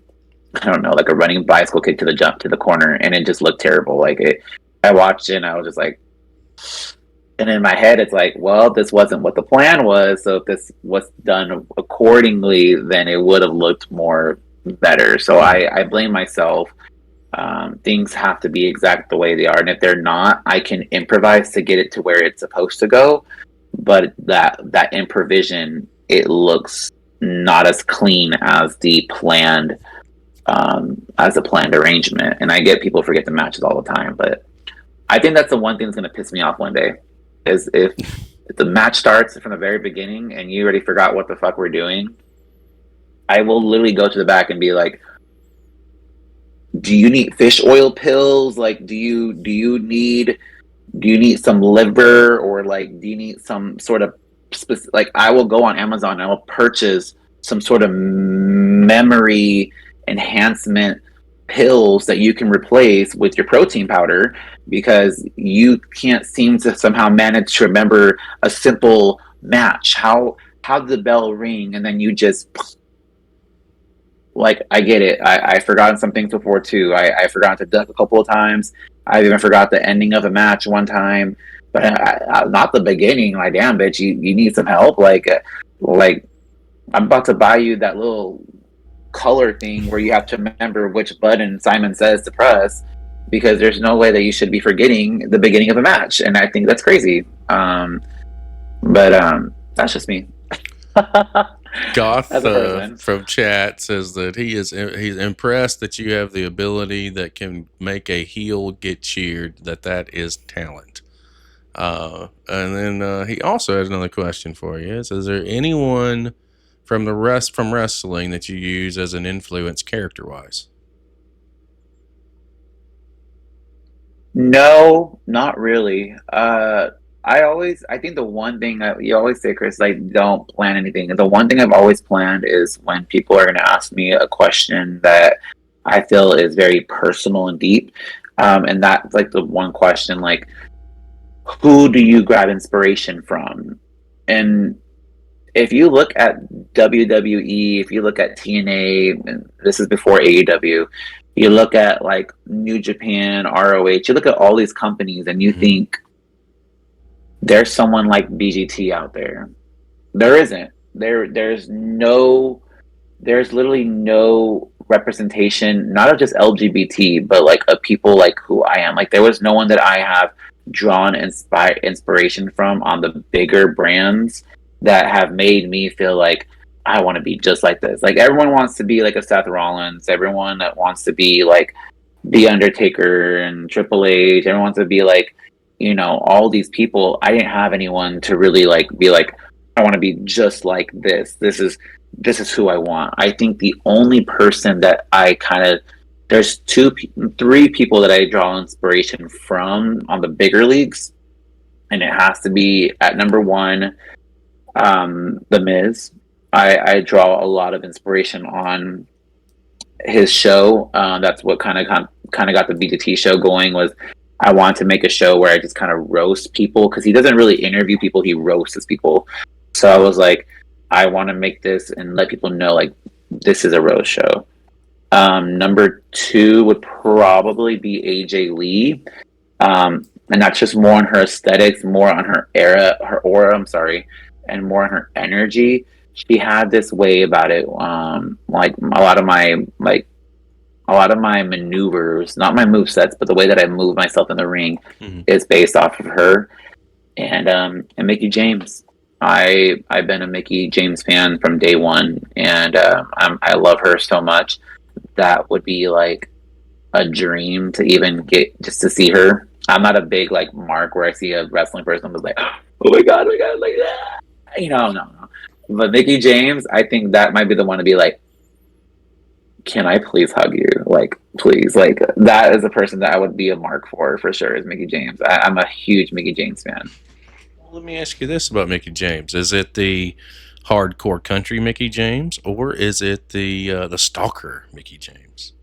I don't know, like a running bicycle kick to the jump to the corner, and it just looked terrible. Like it, I watched it and I was just like, and in my head it's like, well, this wasn't what the plan was. So if this was done accordingly, then it would have looked more better. So I blame myself. Things have to be exact the way they are, and if they're not, I can improvise to get it to where it's supposed to go. But that improvisation, it looks not as clean as the planned as a planned arrangement. And I get people forget the matches all the time, but I think that's the one thing that's going to piss me off one day is if the match starts from the very beginning and you already forgot what the fuck we're doing. I will literally go to the back and be like, do you need fish oil pills? Like, do you need some liver, or like, do you need some sort of specific, like, I will go on Amazon and I will purchase some sort of memory enhancement pills that you can replace with your protein powder, because you can't seem to somehow manage to remember a simple match. How did the bell ring and then you just, like, I get it. I've forgotten some things before too. I forgot to duck a couple of times. I've even forgot the ending of a match one time, but not the beginning. Like, damn, bitch, you need some help. Like I'm about to buy you that little color thing where you have to remember which button Simon says to press, because there's no way that you should be forgetting the beginning of a match, and I think that's crazy. But that's just me. Goth from chat says that he's impressed that you have the ability that can make a heel get cheered. That is talent. And then he also has another question for you. Is there anyone from wrestling that you use as an influence character wise? No, not really. I think the one thing that you always say, Chris, like, don't plan anything. The one thing I've always planned is when people are going to ask me a question that I feel is very personal and deep. And that's like the one question, like, who do you grab inspiration from? And if you look at WWE, if you look at TNA, and this is before AEW, you look at like New Japan, ROH, you look at all these companies and you think, there's someone like BGT out there. There isn't. There's literally no representation, not of just LGBT, but like of people like who I am. Like, there was no one that I have drawn inspiration from on the bigger brands that have made me feel like I want to be just like this. Like, everyone wants to be like a Seth Rollins. Everyone that wants to be like The Undertaker and Triple H. Everyone wants to be like, you know, all these people. I didn't have anyone to really like be like, I want to be just like this. This is who I want. I think the only person that I kind of, there's three people that I draw inspiration from on the bigger leagues, and it has to be at number one, The Miz. I draw a lot of inspiration on his show. That's what kind of got the BGT show going. Was I wanted to make a show where I just kind of roast people, because he doesn't really interview people, he roasts people. So I was like, I want to make this and let people know, like, this is a roast show. Number two would probably be AJ Lee. And that's just more on her aesthetics, more on her aura, and more on her energy. She had this way about it. Like a lot of my maneuvers, not my move sets, but the way that I move myself in the ring is based off of her. And Miki James. I've been a Miki James fan from day one, and I love her so much. That would be like a dream to even get just to see her. I'm not a big like Mark where I see a wrestling person was like, oh my god, like that. You know, no. But Miki James, I think that might be the one to be like, can I please hug you? Like, please. Like, that is a person that I would be a mark for sure, is Miki James. I'm a huge Miki James fan. Well, let me ask you this about Miki James: is it the hardcore country Miki James, or is it the stalker Miki James?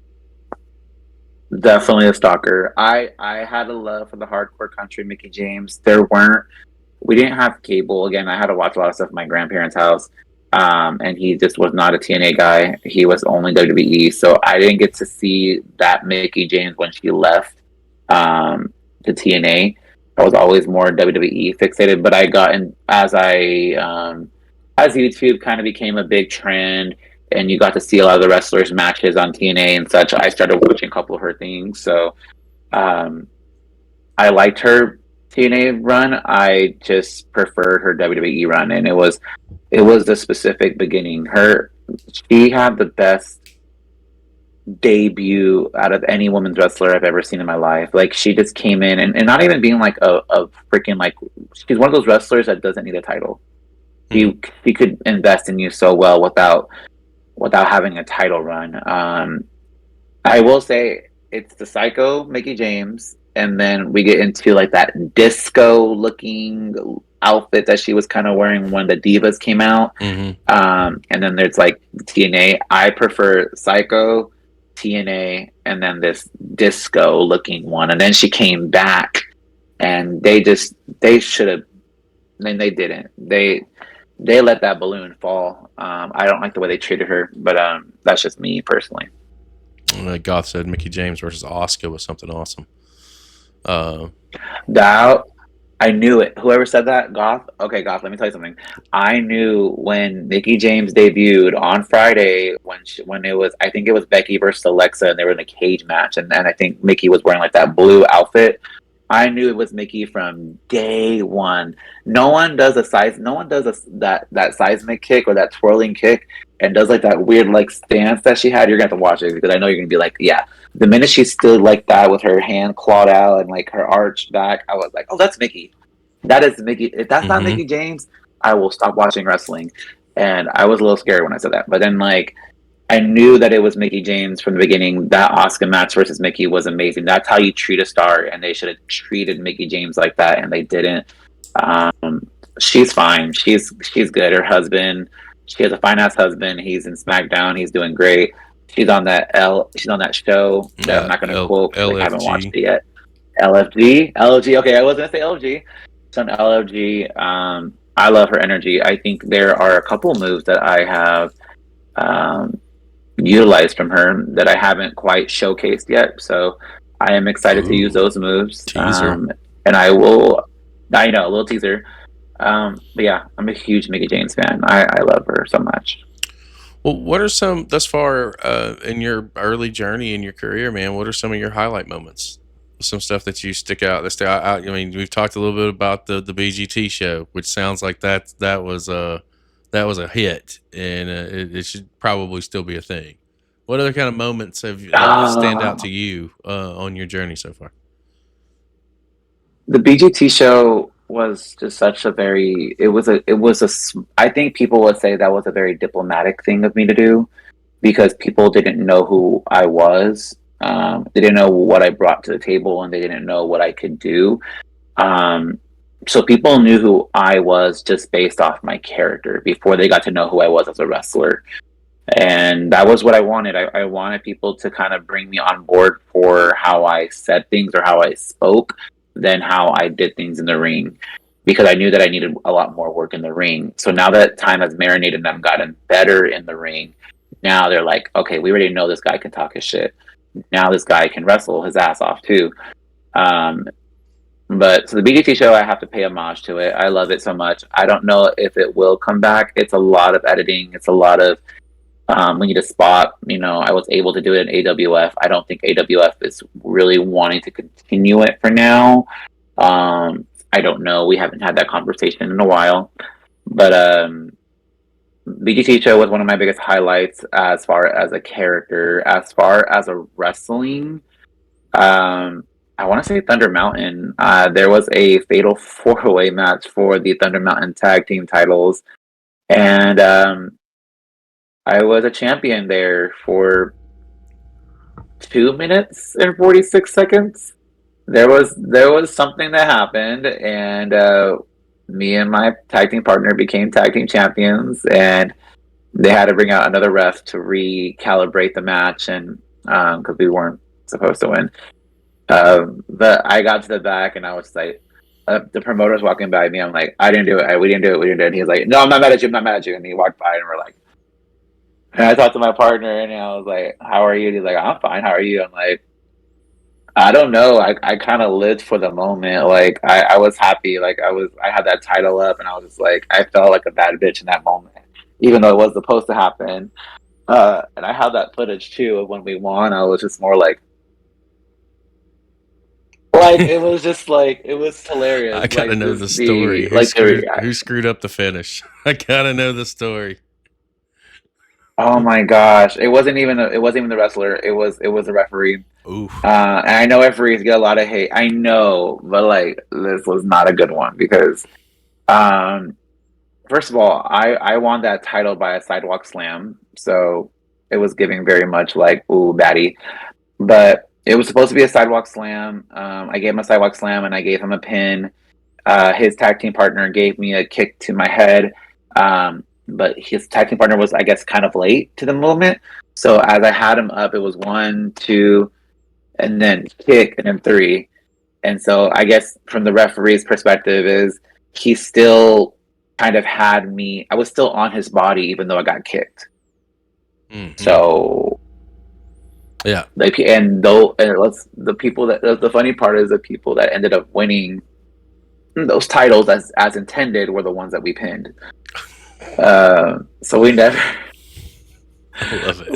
Definitely a stalker. I had a love for the hardcore country Miki James. We didn't have cable. Again, I had to watch a lot of stuff at my grandparents' house. And he just was not a TNA guy. He was only WWE. So I didn't get to see that Miki James when she left to TNA. I was always more WWE fixated. But I got in as YouTube kind of became a big trend, and you got to see a lot of the wrestlers' matches on TNA and such. I started watching a couple of her things. So um, I liked her TNA run. I just preferred her WWE run, and it was the specific beginning. She had the best debut out of any women's wrestler I've ever seen in my life. Like, she just came in and not even being like a freaking, like, she's one of those wrestlers that doesn't need a title. She could invest in you so well without having a title run. I will say it's the Psycho Miki James, and then we get into like that disco looking outfit that she was kind of wearing when the Divas came out. Mm-hmm. And then there's like TNA. I prefer Psycho, TNA, and then this disco looking one. And then she came back, and they should have. Then they didn't. They let that balloon fall. I don't like the way they treated her, but that's just me personally. Goth said Miki James versus Asuka was something awesome. That I knew it. Whoever said that, Goth. Okay, Goth. Let me tell you something. I knew when Miki James debuted on Friday when it was, I think it was Becky versus Alexa, and they were in a cage match, and I think Miki was wearing like that blue outfit. I knew it was Miki from day one. No one does that seismic kick or that twirling kick and does like that weird like stance that she had. You're gonna have to watch it, because I know you're gonna be like, yeah. The minute she stood like that with her hand clawed out and like her arched back, I was like, oh, that's Miki. That is Miki. If that's not Miki James, I will stop watching wrestling. And I was a little scared when I said that, but then like, I knew that it was Miki James from the beginning. That Asuka match versus Miki was amazing. That's how you treat a star, and they should have treated Miki James like that, and they didn't. She's fine. She's good. Her husband, she has a fine ass husband. He's in SmackDown. He's doing great. She's on that show that I'm not going to quote because I haven't watched it yet. LFG. Okay, I was going to say LFG. It's on LFG. I love her energy. I think there are a couple moves that I have utilized from her that I haven't quite showcased yet. So I am excited to use those moves. Teaser. And I know, a little teaser. But yeah, I'm a huge Miki James fan. I love her so much. Well, what are some, thus far in your early journey in your career, man, what are some of your highlight moments? Some stuff that you stick out. I mean, we've talked a little bit about the BGT show, which sounds like that was a hit, and it should probably still be a thing. What other kind of moments have stand out to you on your journey so far? The BGT show was just such a very, I think people would say that was a very diplomatic thing of me to do, because people didn't know who I was. They didn't know what I brought to the table, and they didn't know what I could do. So people knew who I was just based off my character before they got to know who I was as a wrestler. And that was what I wanted. I wanted people to kind of bring me on board for how I said things or how I spoke than how I did things in the ring, because I knew that I needed a lot more work in the ring. So now that time has marinated and I've gotten better in the ring, now they're like, okay, we already know this guy can talk his shit. Now this guy can wrestle his ass off too. But so the BGT show, I have to pay homage to it. I love it so much. I don't know if it will come back. It's a lot of editing. It's a lot of, we need a spot. I was able to do it in AWF. I don't think AWF is really wanting to continue it for now. I don't know. We haven't had that conversation in a while. But BGT show was one of my biggest highlights as far as a character. As far as a wrestling, I want to say Thunder Mountain. There was a fatal 4-way match for the Thunder Mountain tag team titles, and I was a champion there for 2 minutes and 46 seconds. There was something that happened, and me and my tag team partner became tag team champions, and they had to bring out another ref to recalibrate the match, and because we weren't supposed to win. But I got to the back, and I was like, the promoter's walking by me. I'm like, I didn't do it. We didn't do it. We didn't do it. And he's like, no, I'm not mad at you. I'm not mad at you. And he walked by, and we're like, and I talked to my partner, and I was like, how are you? And he's like, I'm fine. How are you? I'm like, I don't know. I kind of lived for the moment. Like I was happy. Like I had that title up, and I was just like, I felt like a bad bitch in that moment, even though it was supposed to happen. And I have that footage too of when we won. I was just more like it was just like it was hilarious. I gotta like, know the story. Who screwed up the finish? I gotta know the story. Oh my gosh! It wasn't even the wrestler. It was the referee. Oof. And I know referees get a lot of hate. I know, but like this was not a good one because, first of all, I won that title by a sidewalk slam, so it was giving very much like ooh baddie. But it was supposed to be a sidewalk slam. I gave him a sidewalk slam and I gave him a pin. His tag team partner gave me a kick to my head. But his tag team partner was, I guess, kind of late to the movement. So as I had him up, it was 1, 2, and then kick, and then 3. And so I guess from the referee's perspective is he still kind of had me. I was still on his body even though I got kicked. Mm-hmm. So yeah, the people that the funny part is the people that ended up winning those titles as intended were the ones that we pinned. So we never, I love it.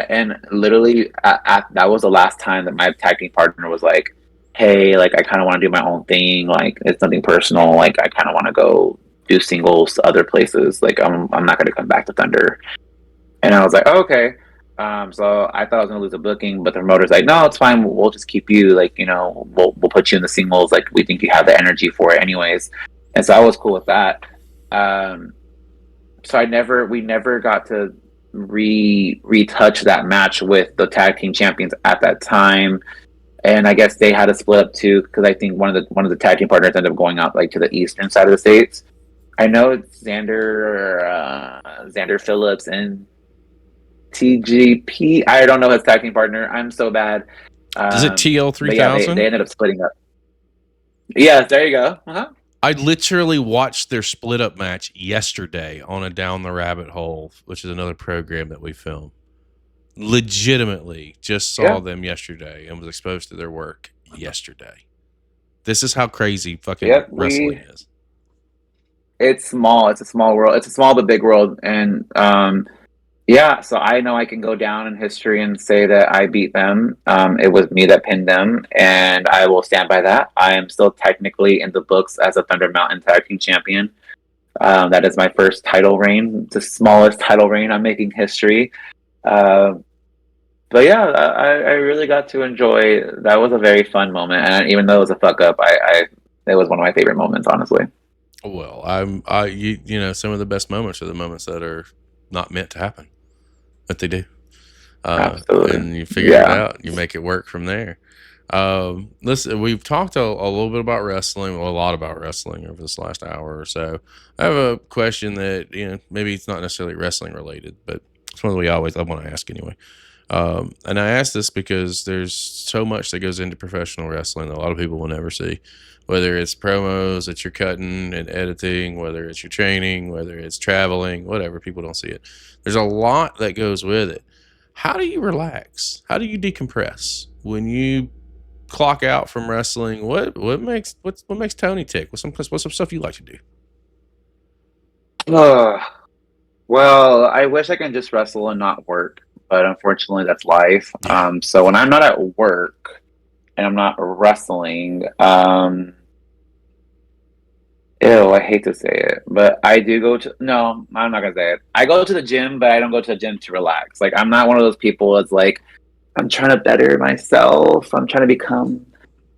And literally that was the last time that my tag team partner was like, hey, like I kind of want to do my own thing. Like it's nothing personal. Like I kind of want to go do singles to other places. Like I'm not going to come back to Thunder. And I was like, oh, okay. So I thought I was going to lose a booking, but the promoter's like, no, it's fine. We'll just keep you. Like, you know, we'll put you in the singles. Like we think you have the energy for it anyways. And so I was cool with that. So we never got to retouch that match with the tag team champions at that time. And I guess they had to split up too, because I think one of the tag team partners ended up going out like to the eastern side of the states. I know it's Xander Phillips and TGP. I don't know his tag team partner. I'm so bad. Is it TL3000? Yeah, they ended up splitting up. Yeah, there you go. Uh-huh. I literally watched their split up match yesterday on a Down the Rabbit Hole, which is another program that we film. Legitimately just saw them yesterday and was exposed to their work yesterday. This is how crazy fucking wrestling is. It's small. It's a small world. It's a small but big world. And so I know I can go down in history and say that I beat them. It was me that pinned them, and I will stand by that. I am still technically in the books as a Thunder Mountain Tag Team Champion. That is my first title reign, the smallest title reign. I'm making history. But yeah, I really got to enjoy. That was a very fun moment, and even though it was a fuck up, it was one of my favorite moments, honestly. Well, you know, some of the best moments are the moments that are not meant to happen, but they do. Absolutely. And you figure it out. You make it work from there. Listen, we've talked a little bit about wrestling, a lot about wrestling over this last hour or so. I have a question that, you know, maybe it's not necessarily wrestling related, but it's one that I want to ask anyway. And I ask this because there's so much that goes into professional wrestling that a lot of people will never see. Whether it's promos that you're cutting and editing, whether it's your training, whether it's traveling, whatever, people don't see it. There's a lot that goes with it. How do you relax? How do you decompress when you clock out from wrestling? What makes Tony tick? What's some stuff you like to do? Well, I wish I could just wrestle and not work, but unfortunately that's life. Yeah. So when I'm not at work and I'm not wrestling, I hate to say it, but I do no, I'm not gonna say it. I go to the gym, but I don't go to the gym to relax. Like, I'm not one of those people that's like, I'm trying to better myself. I'm trying to become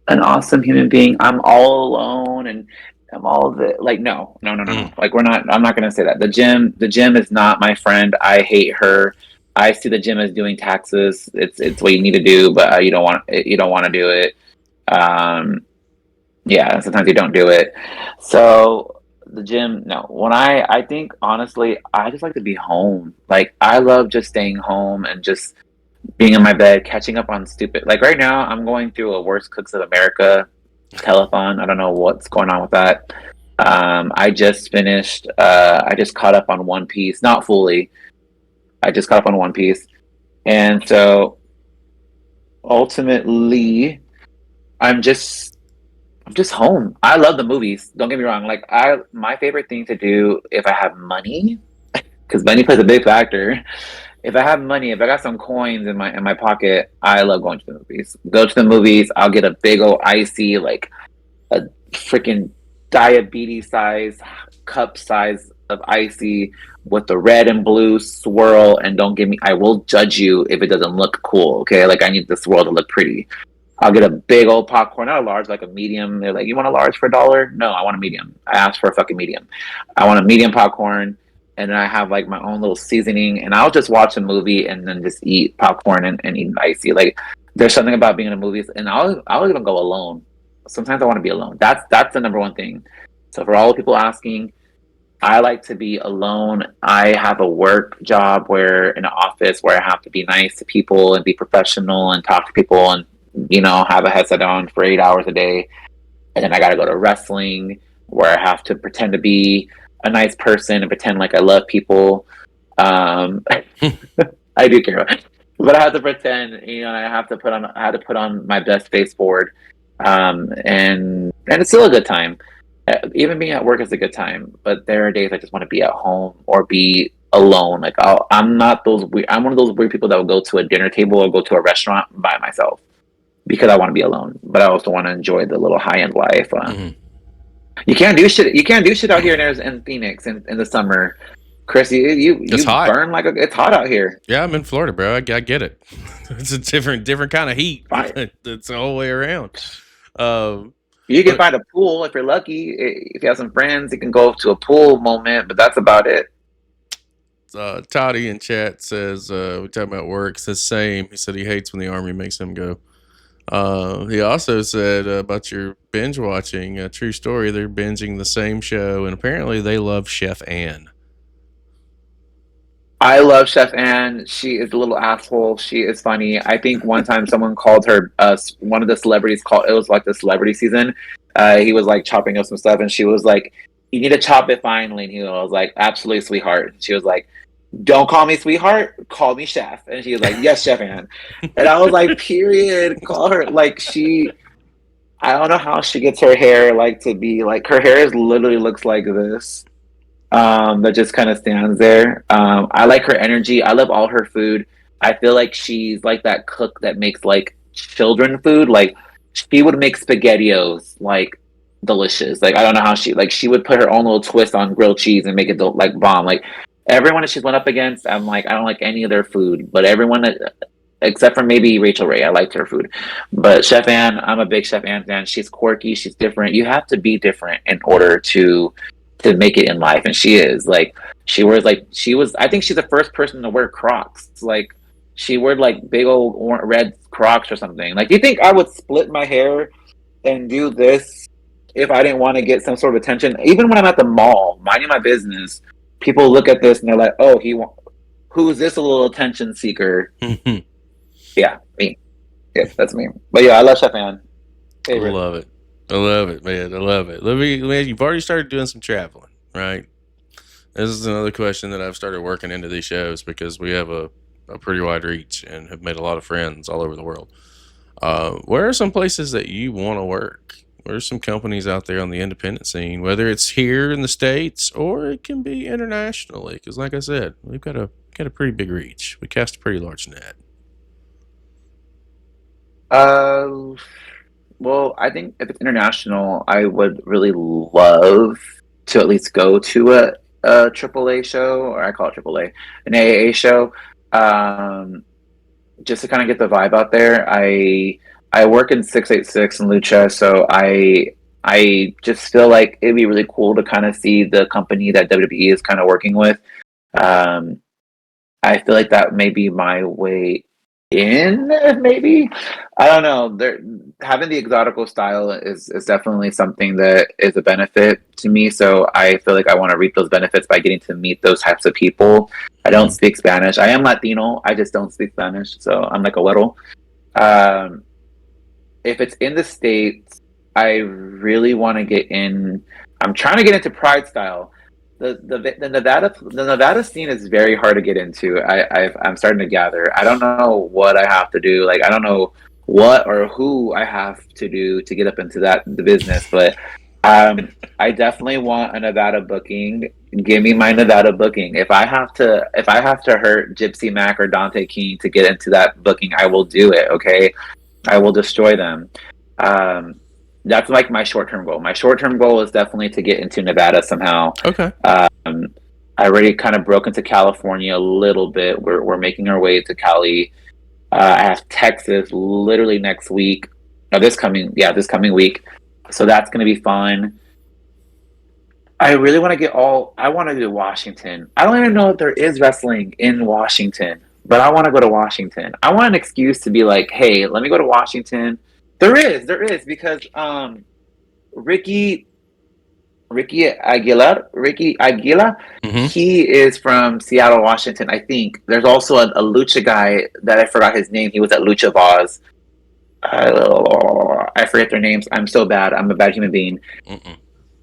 an awesome human being. I'm all alone and I'm all of it. Like, no. Like, I'm not gonna say that. The gym is not my friend. I hate her. I see the gym as doing taxes. It's what you need to do, but you don't want to do it. Um, yeah, sometimes you don't do it. So the gym, no. When I think honestly, I just like to be home. Like I love just staying home and just being in my bed, catching up on stupid. Like right now, I'm going through a Worst Cooks of America telethon. I don't know what's going on with that. I just finished. I just caught up on One Piece, not fully. I just caught up on One Piece, and so ultimately, I'm just I'm just home. I love the movies. Don't get me wrong. Like my favorite thing to do if I have money, because money plays a big factor. If I have money, if I got some coins in my pocket, I love going to the movies. Go to the movies. I'll get a big old icy, like a freaking diabetes size cup size of icy with the red and blue swirl. And don't give me. I will judge you if it doesn't look cool. Okay, like I need the swirl to look pretty. I'll get a big old popcorn, not a large, like a medium. They're like, "You want a large for $1?" No, I want a medium. I asked for a fucking medium. I want a medium popcorn, and then I have like my own little seasoning, and I'll just watch a movie and then just eat popcorn and eat icy. Like, there's something about being in the movies, and I'll even go alone. Sometimes I want to be alone. That's the number one thing. So for all the people asking, I like to be alone. I have a work job where in an office where I have to be nice to people and be professional and talk to people and have a headset on for 8 hours a day. And then I got to go to wrestling where I have to pretend to be a nice person and pretend like I love people. I do care, but I have to pretend. I have to put on my best face forward, and it's still a good time. Even being at work is a good time, but there are days I just want to be at home or be alone. Like I'm not those. I'm one of those weird people that will go to a dinner table or go to a restaurant by myself because I want to be alone, but I also want to enjoy the little high end life. You can't do shit. You can't do shit out here in Phoenix in the summer. Chris, you hot. burn like it's hot out here. Yeah, I'm in Florida, bro. I get it. It's a different kind of heat. It's the whole way around. You can find a pool if you're lucky. If you have some friends, you can go to a pool moment, but that's about it. Toddy in chat says, we're talking about work, says same. He said he hates when the Army makes him go. He also said about your binge watching, a true story, they're binging the same show, and apparently they love Chef Ann. I love Chef Ann. She is a little asshole. She is funny. I think one time someone called her, one of the celebrities called, it was like the celebrity season. He was like chopping up some stuff, and she was like, "You need to chop it finely." And he was like, "Absolutely, sweetheart." She was like, "Don't call me sweetheart, call me chef." And she was like, "Yes, Chef Ann." And I was like, period, call her. Like I don't know how she gets her hair like to be like, her hair is literally looks like this. That just kind of stands there. I like her energy. I love all her food. I feel like she's like that cook that makes like children food. Like she would make SpaghettiOs like delicious. Like I don't know how she would put her own little twist on grilled cheese and make it like bomb. Like everyone that she's went up against, I'm like, I don't like any of their food, but everyone that, except for maybe Rachel Ray, I liked her food. But Chef Ann, I'm a big Chef Ann fan. She's quirky. She's different. You have to be different in order to make it in life, and she is. Like she wears like she was, I think she's the first person to wear Crocs. Like she wore like big old red Crocs or something. Like, do you think I would split my hair and do this if I didn't want to get some sort of attention? Even when I'm at the mall minding my business, people look at this and they're like, "Oh, who's this, a little attention seeker?" Yeah, me. Yeah, that's me. But yeah, I love Chef Ann. I love it. I love it, man. I love it. Man, you've already started doing some traveling, right? This is another question that I've started working into these shows because we have a pretty wide reach and have made a lot of friends all over the world. Where are some places that you want to work? Where are some companies out there on the independent scene, whether it's here in the States or it can be internationally? Because like I said, we've got a pretty big reach. We cast a pretty large net. Well, I think if it's international, I would really love to at least go to a AAA show, or I call it AAA, an AAA show, just to kind of get the vibe out there. I work in 686 in Lucha, so I just feel like it'd be really cool to kind of see the company that WWE is kind of working with. I feel like that may be my way in, maybe. I don't know. There, having the exotical style is definitely something that is a benefit to me. So I feel like I want to reap those benefits by getting to meet those types of people. I don't speak Spanish. I am Latino. I just don't speak Spanish. So I'm like a little. Um, if it's in the States, I really want to get in. I'm trying to get into Pride style. The Nevada scene is very hard to get into. I'm starting to gather. I don't know what I have to do. Like I don't know what or who I have to do to get up into the business. But I definitely want a Nevada booking. Give me my Nevada booking. If I have to hurt Gypsy Mac or Dante King to get into that booking, I will do it. Okay, I will destroy them. Um, that's like my short term goal. My short term goal is definitely to get into Nevada somehow. Okay. I already kind of broke into California a little bit. We're making our way to Cali. I have Texas literally next week. No, this coming week. So that's going to be fun. I really want to I want to do Washington. I don't even know if there is wrestling in Washington, but I want to go to Washington. I want an excuse to be like, hey, let me go to Washington. There is, because Ricky Ricky Aguilar, Mm-hmm. he is from Seattle, Washington, I think. There's also a lucha guy that I forgot his name. He was at Lucha Vaz. I forget their names. I'm so bad. I'm a bad human being. Mm-mm.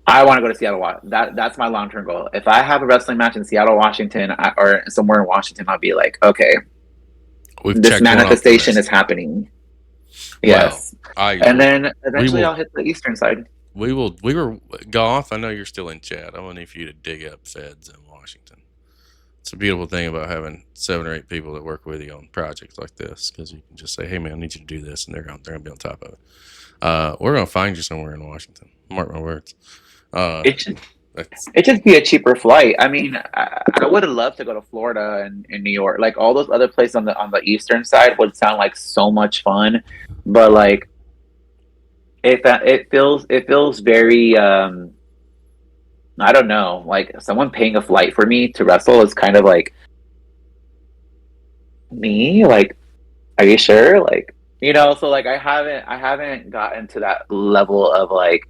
I want to go to Seattle. That's my long term goal. If I have a wrestling match in Seattle, Washington, or somewhere in Washington, I'll be like, okay, We've this checked one off the manifestation list. is happening. Well, Yes, and then eventually I'll hit the eastern side. We were Goth. I know you're still in chat. I want to need for you to dig up feds in Washington. It's a beautiful thing about having 7 or 8 people that work with you on projects like this, because you can just say, "Hey, man, I need you to do this," and they're going to be on top of it. We're going to find you somewhere in Washington. Mark my words. It should just be a cheaper flight. I mean, I would have loved to go to Florida and New York. Like all those other places on the eastern side would sound like so much fun, but like it feels very I don't know, like someone paying a flight for me to wrestle is kind of like me. Like, are you sure? Like, so like I haven't gotten to that level of like,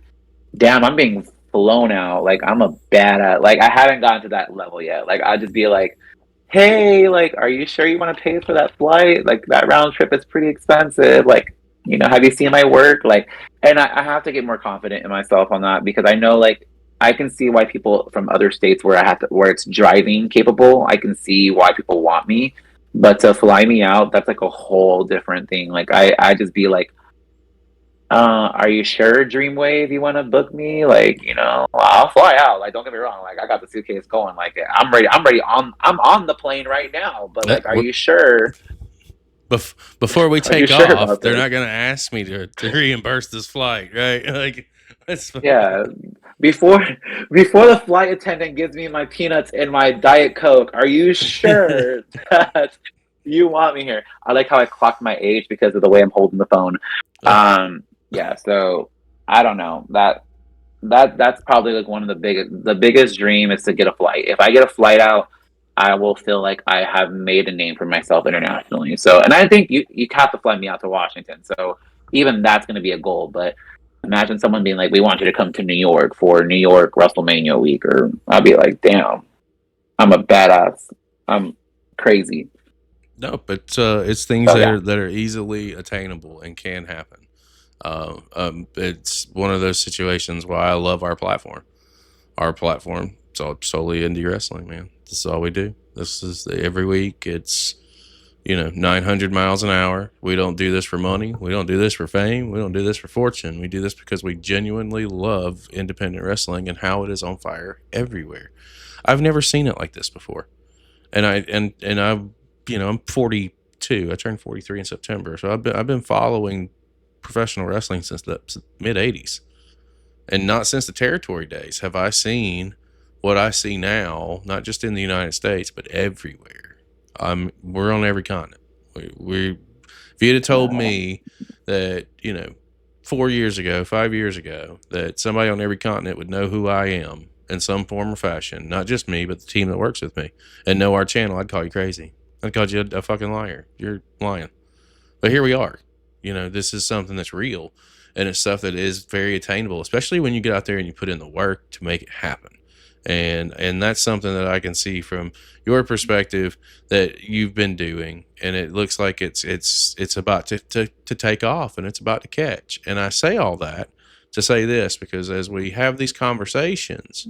damn, I'm being flown out. Like I'm a badass. Like I haven't gotten to that level yet. Like I'd just be like, hey, like, are you sure you want to pay for that flight? Like that round trip is pretty expensive. Like, have you seen my work? Like, and I have to get more confident in myself on that, because I know like I can see why people from other states where it's driving capable, I can see why people want me. But to fly me out, that's like a whole different thing. Like I just be like, are you sure, Dreamwave, you want to book me? Like, I'll fly out. Like, don't get me wrong. Like, I got the suitcase going. Like, I'm ready. I'm on the plane right now. But like, are you sure? Before we Are you take sure off, about they're this? not going to ask me to reimburse this flight, right? Like, that's Yeah. Before before the flight attendant gives me my peanuts and my Diet Coke, are you sure that you want me here? I like how I clocked my age because of the way I'm holding the phone. Yeah. So I don't know that's probably like one of the biggest dream is to get a flight. If I get a flight out, I will feel like I have made a name for myself internationally. So, and I think you have to fly me out to Washington. So even that's going to be a goal. But imagine someone being like, "We want you to come to New York for New York WrestleMania week," or I'll be like, "Damn, I'm a badass. I'm crazy." no, but it's things So yeah, that are easily attainable and can happen. It's one of those situations why I love our platform. Our platform, it's all solely indie wrestling, man. This is all we do. This is every week. It's 900 miles an hour. We don't do this for money. We don't do this for fame. We don't do this for fortune. We do this because we genuinely love independent wrestling and how it is on fire everywhere. I've never seen it like this before. And I'm 42. I turned 43 in September. So I've been following professional wrestling since the mid 80s. And not since the territory days have I seen what I see now, not just in the United States, but everywhere. We're on every continent. If you'd have told me that, 4 years ago, 5 years ago, that somebody on every continent would know who I am in some form or fashion, not just me, but the team that works with me, and know our channel, I'd call you crazy. I called you a fucking liar. You're lying. But here we are. You know, this is something that's real, and it's stuff that is very attainable, especially when you get out there and you put in the work to make it happen. And that's something that I can see from your perspective that you've been doing, and it looks like it's about to take off, and it's about to catch. And I say all that to say this, because as we have these conversations,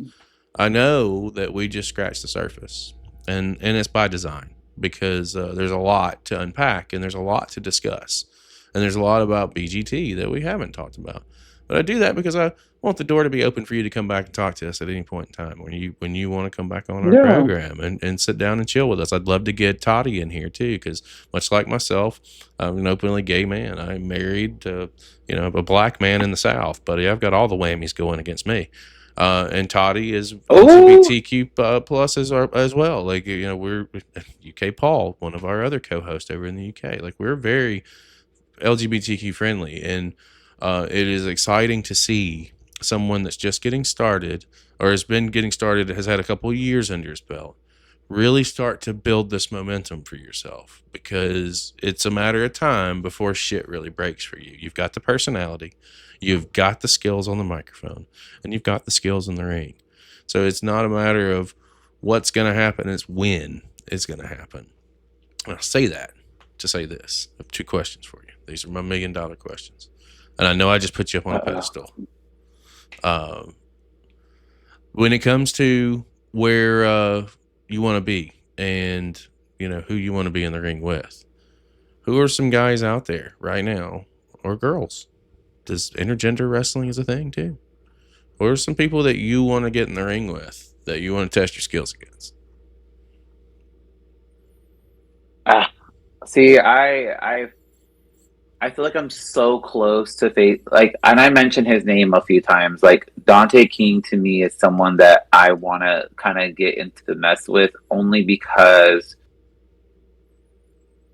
I know that we just scratched the surface, and it's by design, because there's a lot to unpack, and there's a lot to discuss, and there's a lot about BGT that we haven't talked about. But I do that because I want the door to be open for you to come back and talk to us at any point in time when you want to come back on our program and sit down and chill with us. I'd love to get Toddy in here too, because much like myself, I'm an openly gay man. I'm married to a black man in the South, buddy. I've got all the whammies going against me. And Toddy is LGBTQ plus as well. Like, we're UK Paul, one of our other co-hosts over in the UK. Like, we're very LGBTQ friendly, and it is exciting to see someone that's just getting started, or has been getting started, has had a couple of years under his belt, really start to build this momentum for yourself, because it's a matter of time before shit really breaks for you. You've got the personality, you've got the skills on the microphone, and you've got the skills in the ring. So it's not a matter of what's going to happen, it's when it's going to happen. And I'll say that to say this. I have two questions for you. These are my $1 million questions. And I know I just put you up on a pedestal. When it comes to where you want to be, and who you want to be in the ring with, who are some guys out there right now, or girls? Does intergender wrestling is a thing too? Or are some people that you want to get in the ring with, that you want to test your skills against? See, I feel like I'm so close to face, like, and I mentioned his name a few times. Like, Dante King to me is someone that I want to kind of get into the mess with, only because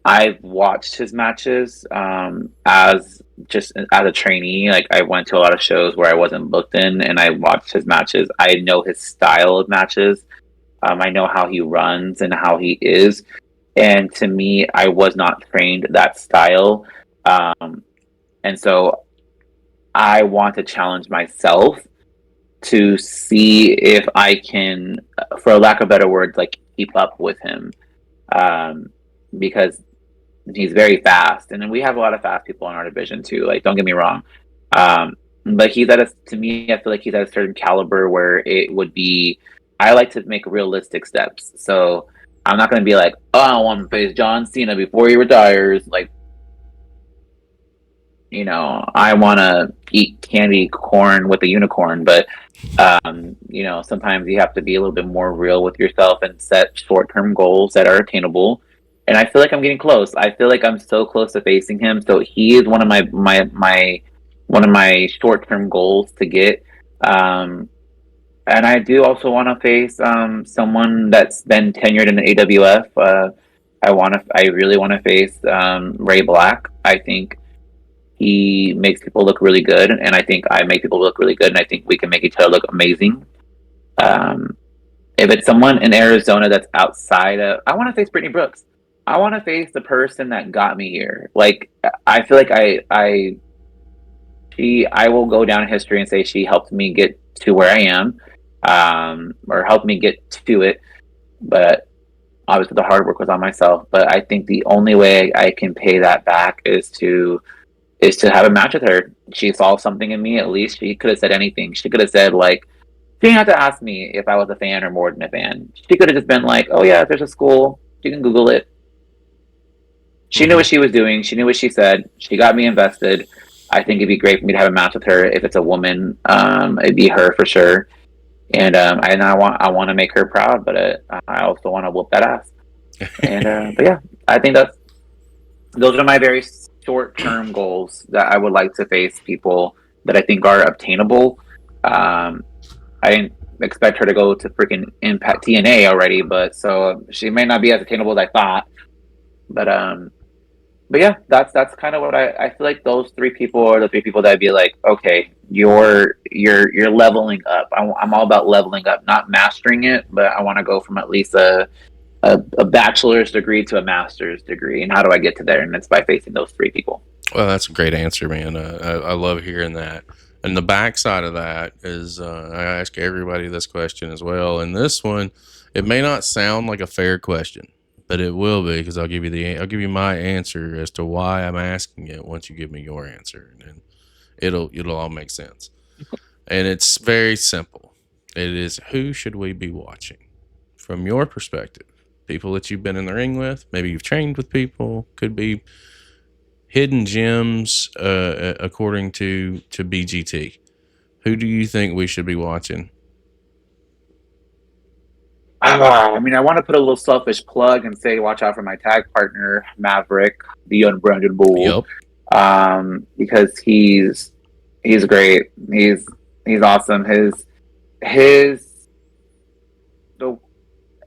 I've watched his matches as a trainee. Like, I went to a lot of shows where I wasn't booked in, and I watched his matches. I know his style of matches. I know how he runs and how he is. And to me, I was not trained that style. And so I want to challenge myself to see if I can, for lack of better words, like, keep up with him. Because he's very fast, and then we have a lot of fast people in our division too. Like, don't get me wrong. But to me, I feel like he's at a certain caliber where it would be, I like to make realistic steps. So I'm not going to be like, oh, I want to face John Cena before he retires. Like, I want to eat candy corn with a unicorn, but sometimes you have to be a little bit more real with yourself and set short-term goals that are attainable. And I feel like I'm getting close. I feel like I'm so close to facing him. So he is one of my short-term goals to get. And I do also want to face someone that's been tenured in the AWF. I really want to face Ray Black. I think he makes people look really good, and I think I make people look really good, and I think we can make each other look amazing. If it's someone in Arizona that's outside of, I want to face Brittany Brooks. I want to face the person that got me here. Like, I feel like I will go down in history and say she helped me get to where I am, or helped me get to it. But obviously the hard work was on myself. But I think the only way I can pay that back is to have a match with her. She saw something in me. At least she could have said anything. She could have said, like, she didn't have to ask me if I was a fan or more than a fan. She could have just been like, oh yeah, there's a school, you can Google it. She knew what she was doing. She knew what she said. She got me invested. I think it'd be great for me to have a match with her. If it's a woman, it'd be her for sure. And I want to make her proud, but I also want to whoop that ass. And but yeah, I think those are my very short-term goals that I would like to face people that I think are obtainable. I didn't expect her to go to freaking Impact TNA already, but so she may not be as attainable as I thought. But yeah, that's kind of what I feel like. Those three people are the three people that I'd be like, okay, you're leveling up. I'm all about leveling up, not mastering it, but I want to go from at least a a bachelor's degree to a master's degree, and how do I get to there? And it's by facing those three people. Well, that's a great answer, man. I love hearing that. And the backside of that is, I ask everybody this question as well. And this one, it may not sound like a fair question, but it will be, because I'll give you my answer as to why I'm asking it once you give me your answer, and then it'll all make sense. And it's very simple. It is, who should we be watching from your perspective? People that you've been in the ring with, maybe you've trained with people, could be hidden gems, according to BGT. Who do you think we should be watching? I mean, I want to put a little selfish plug and say, watch out for my tag partner, Maverick, the unbranded bull. Yep. Because he's great. He's awesome.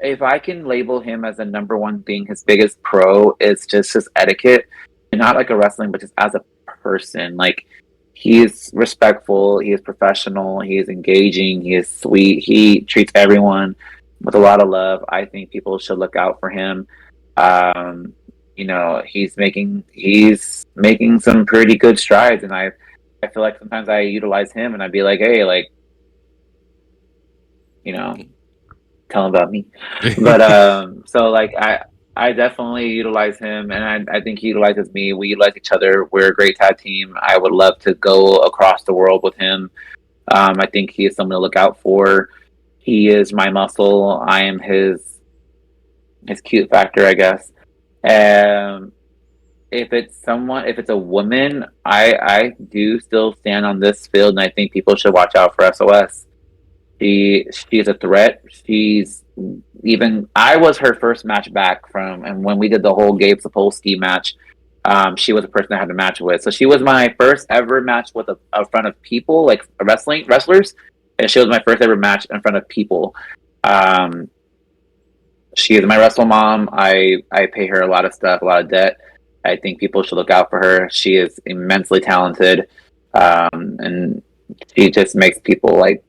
If I can label him as the number one thing, his biggest pro is just his etiquette, and not like a wrestling, but just as a person. Like, he's respectful, he is professional, he is engaging, he is sweet, he treats everyone with a lot of love. I think people should look out for him. He's making some pretty good strides, and I feel like sometimes I utilize him, and I'd be like, hey, like, tell him about me. But so like I definitely utilize him, and I think he utilizes me. We utilize each other. We're a great tag team. I would love to go across the world with him. I think he is someone to look out for. He is my muscle. I am his cute factor, I guess. If it's a woman, I do still stand on this field, and I think people should watch out for SOS. She's a threat. I was her first match back and when we did the whole Gabe Sapolsky match, she was the person I had to match with. So she was my first ever match with a front of people, like wrestlers, and she was my first ever match in front of people. She is my wrestle mom. I pay her a lot of stuff, a lot of debt. I think people should look out for her. She is immensely talented, and she just makes people like.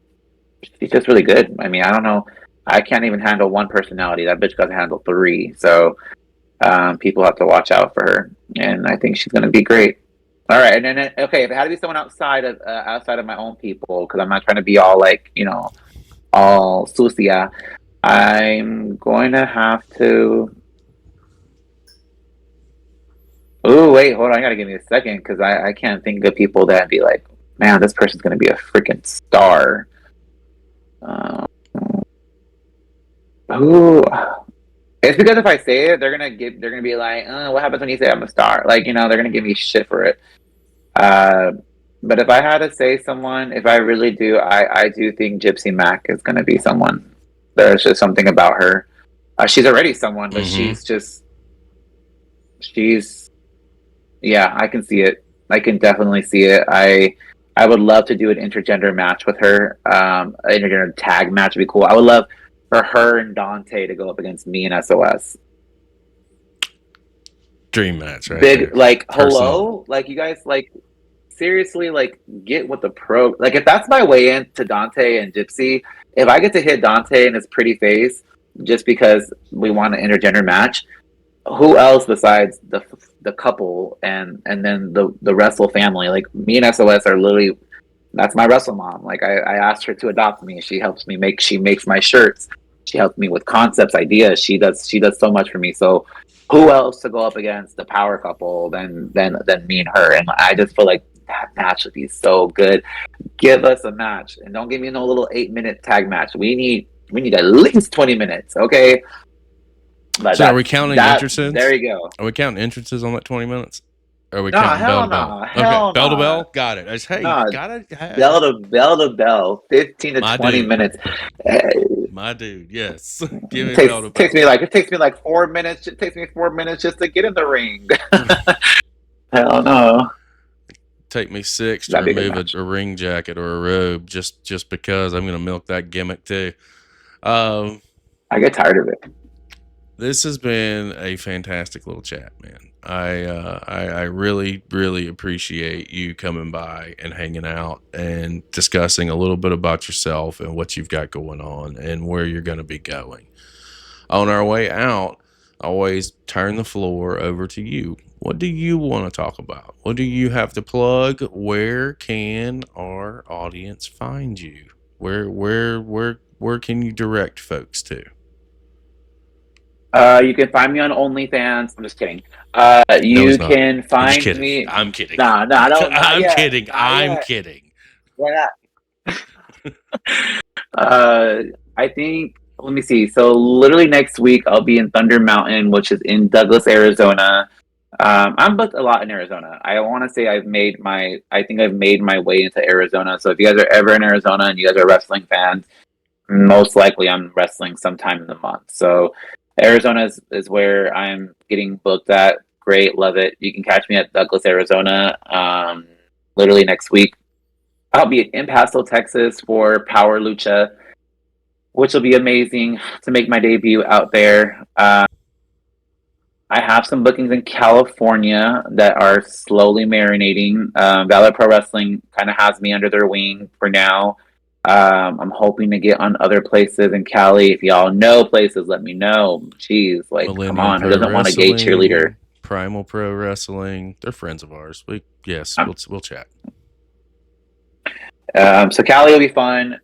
She's just really good. I mean, I don't know. I can't even handle one personality. That bitch got to handle three. So people have to watch out for her, and I think she's going to be great. All right, and then if it had to be someone outside of my own people, because I'm not trying to be all like all sucia, I'm going to have to. Oh wait, hold on. I gotta give me a second, because I can't think of people that I'd be like, man, this person's going to be a freaking star. It's because if I say it, they're gonna be like, what happens when you say I'm a star? Like, they're gonna give me shit for it. But if I had to say someone, if I really do, I do think Gypsy Mac is gonna be someone. There's just something about her. She's already someone, but yeah, I can see it. I can definitely see it. I would love to do an intergender match with her. An intergender tag match would be cool. I would love for her and Dante to go up against me and SOS. Dream match, right? Big, there. like, Personal. Hello? Like, you guys, like, seriously, like, get with the pro. Like, if that's my way into Dante and Gypsy, if I get to hit Dante in his pretty face just because we want an intergender match, who else besides the couple and then the Wrestle family? Like, me and SOS are literally, that's my Wrestle mom. Like, I asked her to adopt me. She helps me she makes my shirts. She helps me with concepts, ideas. She does so much for me. So who else to go up against the power couple than me and her? And I just feel like that match would be so good. Give us a match, and don't give me no little 8-minute tag match. We need at least 20 minutes, okay? But so are we counting entrances? There you go. Are we counting entrances on that 20 minutes? Or are we No, counting hell bell to bell? no. Okay, Hell bell to no. bell? Got it. Gotta bell to bell, 15 to 20 minutes. My dude, yes. Give me Takes bell to bell. It takes me like 4 minutes. It takes me 4 minutes just to get in the ring. Hell no. Take me 6 to remove a ring jacket or a robe just because I'm gonna milk that gimmick too. I get tired of it. This has been a fantastic little chat, man. I really, really appreciate you coming by and hanging out and discussing a little bit about yourself and what you've got going on and where you're going to be going. On our way out, I always turn the floor over to you. What do you want to talk about? What do you have to plug? Where can our audience find you? Where can you direct folks to? You can find me on OnlyFans. I'm just kidding. No, he's You not. can I'm just find kidding. me. I'm kidding. Nah, nah, I don't. Not I'm yet. kidding. Not I'm yet. kidding. Why not? I think. Let me see. So literally next week I'll be in Thunder Mountain, which is in Douglas, Arizona. I'm booked a lot in Arizona. I want to say I think I've made my way into Arizona. So if you guys are ever in Arizona and you guys are wrestling fans, most likely I'm wrestling sometime in the month. So Arizona is where I'm getting booked at. Great, love it. You can catch me at Douglas, Arizona. Literally next week. I'll be in Paso, Texas for Power Lucha, which will be amazing to make my debut out there. I have some bookings in California that are slowly marinating. Valor Pro Wrestling kind of has me under their wing for now. I'm hoping to get on other places in Cali. If y'all know places, let me know. Jeez, like, come Millennium on, who Pro doesn't want a gay cheerleader? Wrestling, Primal Pro Wrestling. They're friends of ours. We'll chat. So Cali will be fun.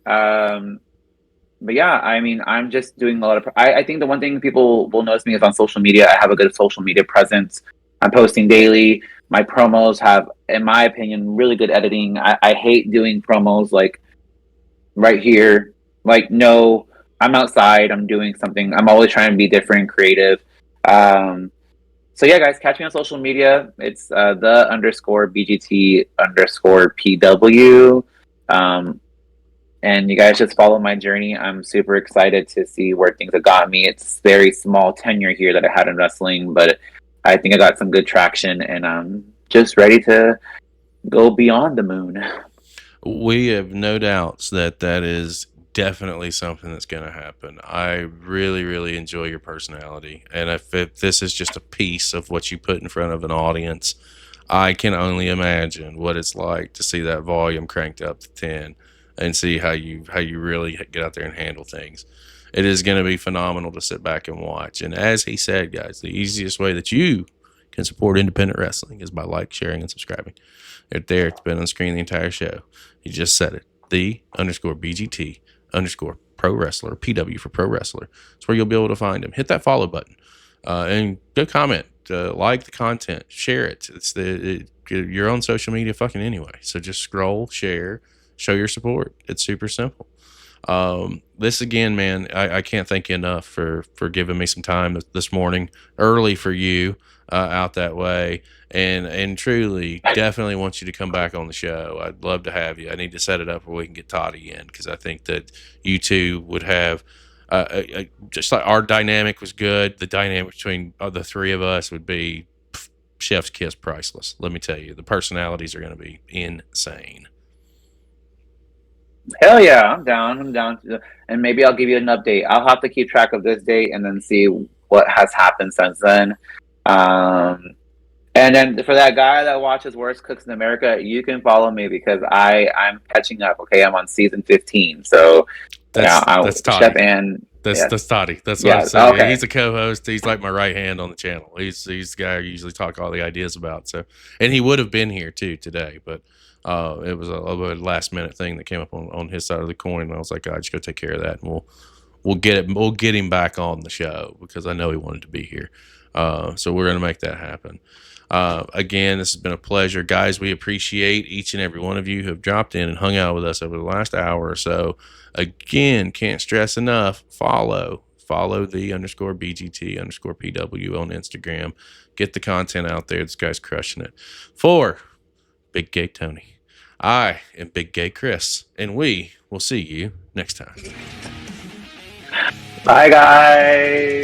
But yeah, I mean, I'm just doing a lot of. I think the one thing people will notice me is on social media. I have a good social media presence. I'm posting daily. My promos have, in my opinion, really good editing. I hate doing promos like right here. Like, no, I'm outside. I'm doing something. I'm always trying to be different and creative. So yeah, guys, catch me on social media. It's the underscore BGT underscore PW. And you guys just follow my journey. I'm super excited to see where things have got me. It's very small tenure here that I had in wrestling, but I think I got some good traction, and I'm just ready to go beyond the moon. We have no doubts that is definitely something that's going to happen. I really, really enjoy your personality. And if this is just a piece of what you put in front of an audience, I can only imagine what it's like to see that volume cranked up to 10 and see how you really get out there and handle things. It is going to be phenomenal to sit back and watch. And as he said, guys, the easiest way that you can support independent wrestling is by sharing, and subscribing. Right there, it's been on screen the entire show. He just said it. The underscore BGT underscore pro wrestler, PW for pro wrestler. It's where you'll be able to find him. Hit that follow button and go comment, like the content, share it. You're on social media fucking anyway. So just scroll, share, show your support. It's super simple. This again, man, I can't thank you enough for giving me some time this morning early for you out that way. And truly, definitely want you to come back on the show. I'd love to have you. I need to set it up where we can get Toddy in, because I think that you two would have just like our dynamic was good. The dynamic between the three of us would be chef's kiss, priceless. Let me tell you, the personalities are going to be insane. Hell yeah, I'm down. And maybe I'll give you an update. I'll have to keep track of this date and then see what has happened since then. And then for that guy that watches Worst Cooks in America, you can follow me because I'm catching up. Okay, I'm on season 15. So that's Toddy. Chef Ann. That's Toddy. That's what I'm saying. Okay. He's a co-host. He's like my right hand on the channel. He's the guy I usually talk all the ideas about. So, and he would have been here too today, but it was a last minute thing that came up on his side of the coin. And I was like, I just go take care of that, and we'll get him back on the show, because I know he wanted to be here. So we're gonna make that happen. Again, this has been a pleasure, guys. We appreciate each and every one of you who have dropped in and hung out with us over the last hour or so. Again, can't stress enough, follow the underscore BGT underscore PW on Instagram. Get the content out there. This guy's crushing it. For Big Gay Tony, I am Big Gay Chris, and we will see you next time. Bye, guys.